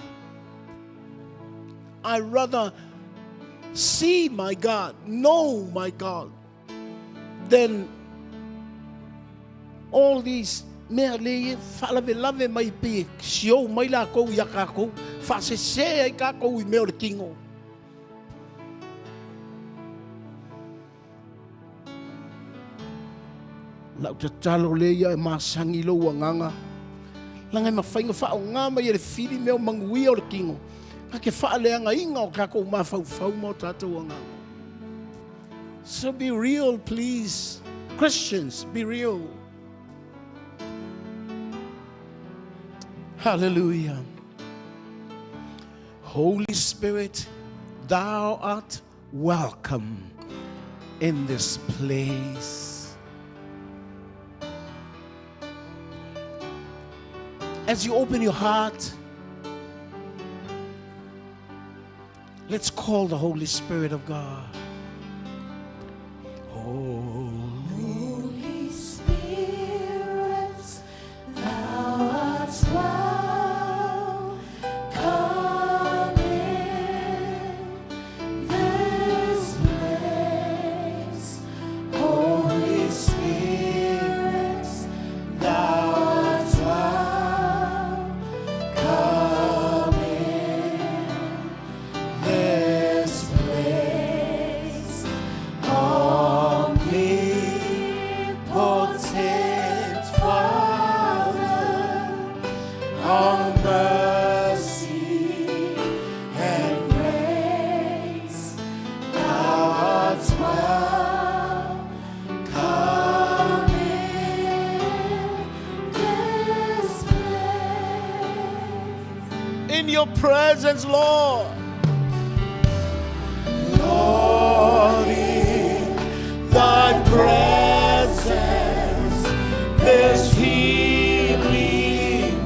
I rather see my God, know my God, than all these mea leye whalave lave mai pe sio mai la kou ia kako fa se ai kako I meo le kingo. Lau te talo leia e masangi lo nganga. Langai mawhainga whao ngā mai e le whiri meo manguia o le kingo. Ka ke whaaleanga inga o kako mawhau mo tātou ngā. So be real, please. Christians, be real. Hallelujah. Holy Spirit, thou art welcome in this place. As you open your heart, let's call the Holy Spirit of God. Holy Spirit, thou art welcome in this place. Holy Spirit, thou art welcome in this place. Omnipotent Father, all mercy and grace, thou art welcome in this place. in your presence, Lord. Lord, in thy presence, there's healing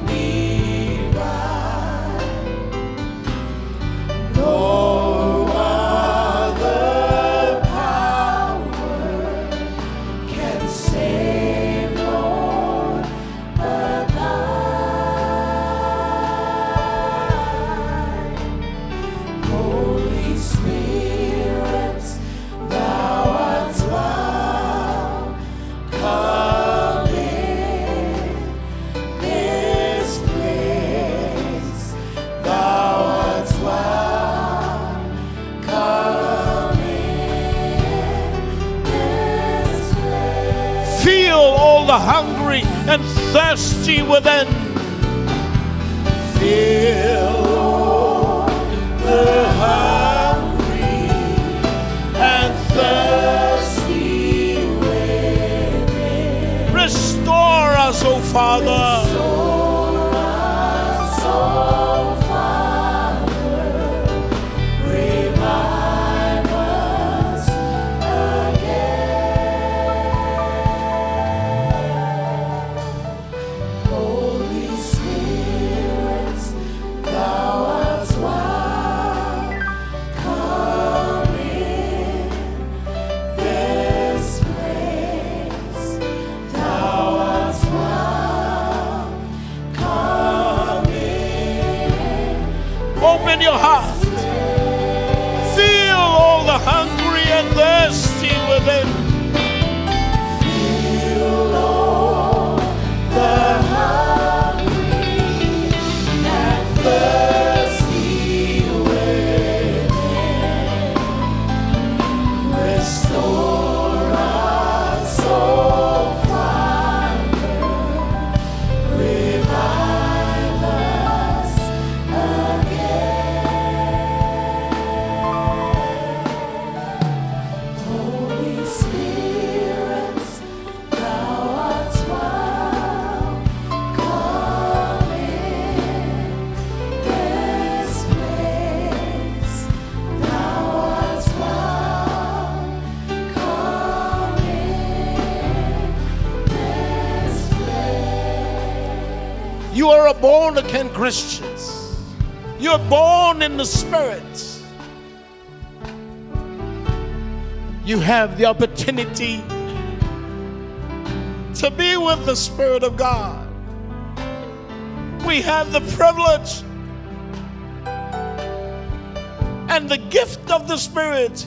divine. No other power can save, Lord, but thine. Holy Spirit, thou art welcome. Come in this place. Thou art welcome. Come in this place. Feel all the hungry and thirsty within. Fill, Lord, the hungry and thirsty within. Restore us, O Father. Restore us, O Father. Revive us again. Holy Spirit, thou art welcome. Come in this place. Thou art welcome. Come in. Open your heart. Feel all the hungry and thirsty within. Feel, Lord, the hungry and thirsty within. Restore us, O Father. Revive us again. Holy Spirit, thou art welcome. Come in this place. Thou art welcome. Come in this place. You are a born again Christians. You're born in the Spirit. You have the opportunity to be with the Spirit of God. We have the privilege and the gift of the Spirit.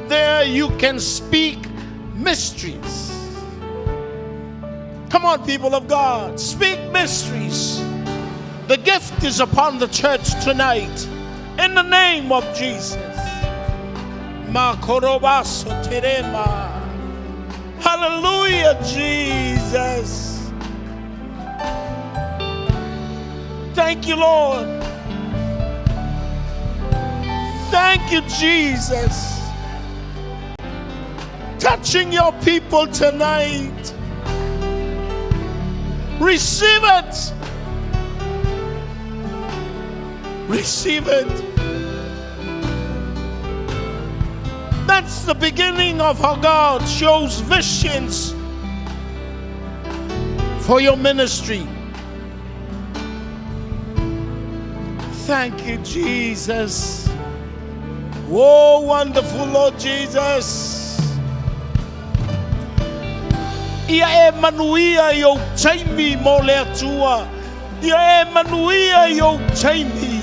There you can speak mysteries. Come on, people of God, speak mysteries. The gift is upon the church tonight. In the name of Jesus. Makorobaso terema. Hallelujah, Jesus. Thank you, Lord. Thank you, Jesus. Touching your people tonight. Receive it. Receive it. That's the beginning of how God shows visions for your ministry. Thank you, Jesus. Oh, wonderful Lord Jesus. Ia e manuia yo Jamie mo le atua. Ia e manuia yo Jamie.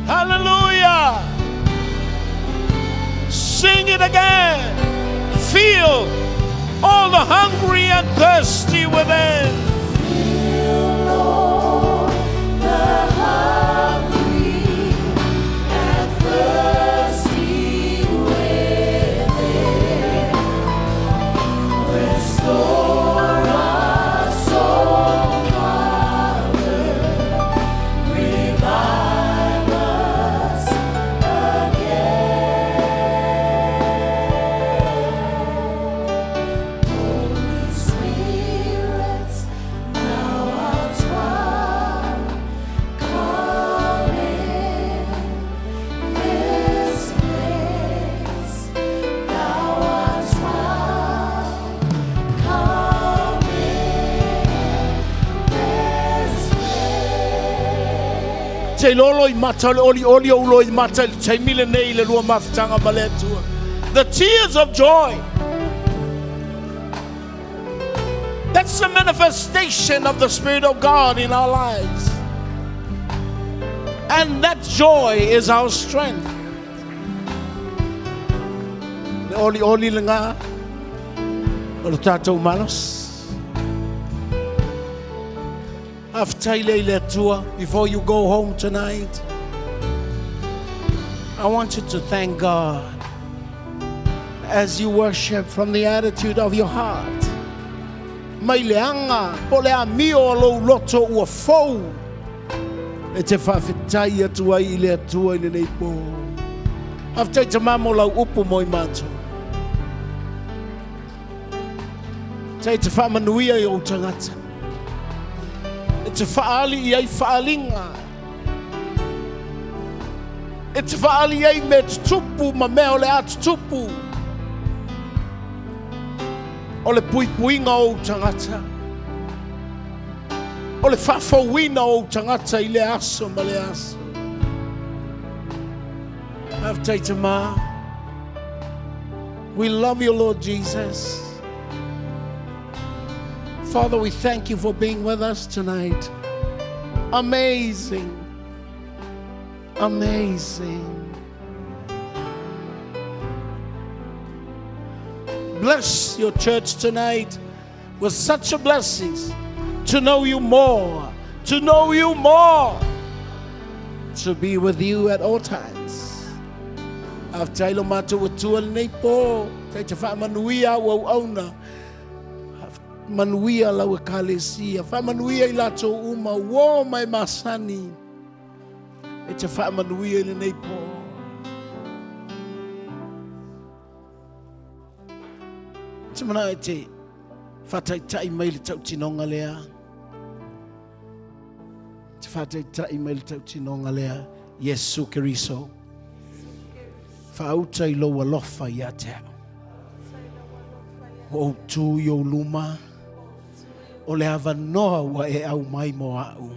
Hallelujah. Sing it again. Feel all the hungry and thirsty within. Feel, Lord, the hungry and thirsty within. Restore us, O Father. Revive us again. te lolo I mata oli oli ulo I mata te mile nei le lua mafutanga male tua. The tears of joy. That's the manifestation of the Spirit of God in our lives. And that joy is our strength. Oli oli lenga. Olo tatou manos. Before you go home tonight, I want you to thank God as you worship from the attitude of your heart. Mai leanga pole a mio lo loto ua fou e te whawhitai atua I le atua I nei po. Haftai te mamo lau upu moi mātou. Tai te whamanuia I o tangata. E te whaali I ai whaalinga. E te whaali ai me te tupu ma mea o le atu tupu. O le puipuinga o tangata. O le whawhauina o tangata I le aso ma le aso. Haftai te mā. We love you, Lord Jesus. Father, we thank you for being with us tonight. Amazing. Amazing. Bless your church tonight with such a blessings to know you more, to know you more, to be with you at all times. After I lomata watua nepo, te te whamanuia wa auna. Manuia lau e kalesia, whamanuia I lato uma, wo mai masani, e te whamanuia I nei po. Te mana e te whataitai mai le tau tinonga lea. Te whataitai mai le tau tinonga lea, Yesu Keriso. Whautai lo alofa I a te au. O tu yo luma. O le hava noa wa e au mai mo au.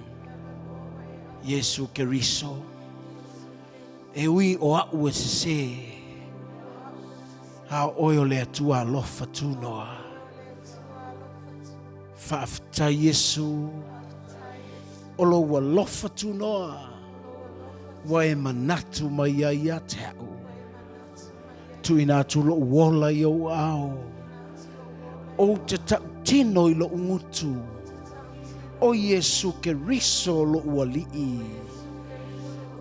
Yesu Keriso. E ui o au e se. Ha oio le atua alofa tu noa. Whaafta Yesu. O lo wa lofa tu noa. Wa e manatu mai ai a te au. Tu ina tu lo uola I o au. O te tino I lo ungutu. O Yesu Keriso lo ualii.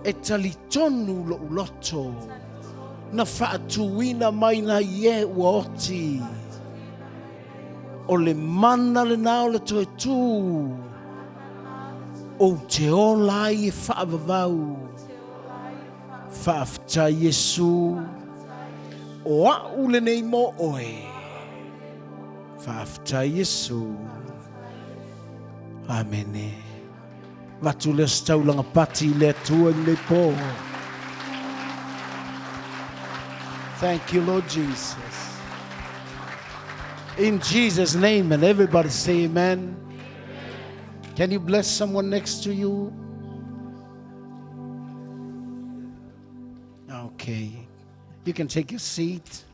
E talitonu lo uloto. Na whaatuina mai na ye ua oti. O le mana le nao le toe tu. O te ola I e whaavavau. Whaafta Yesu. O au le nei mo oe. Whaafta Yesu. Amene. Watu le staulanga pati le tua le po. Thank you, Lord Jesus. In Jesus' name, and everybody say amen. Can you bless someone next to you? Okay. You can take your seat.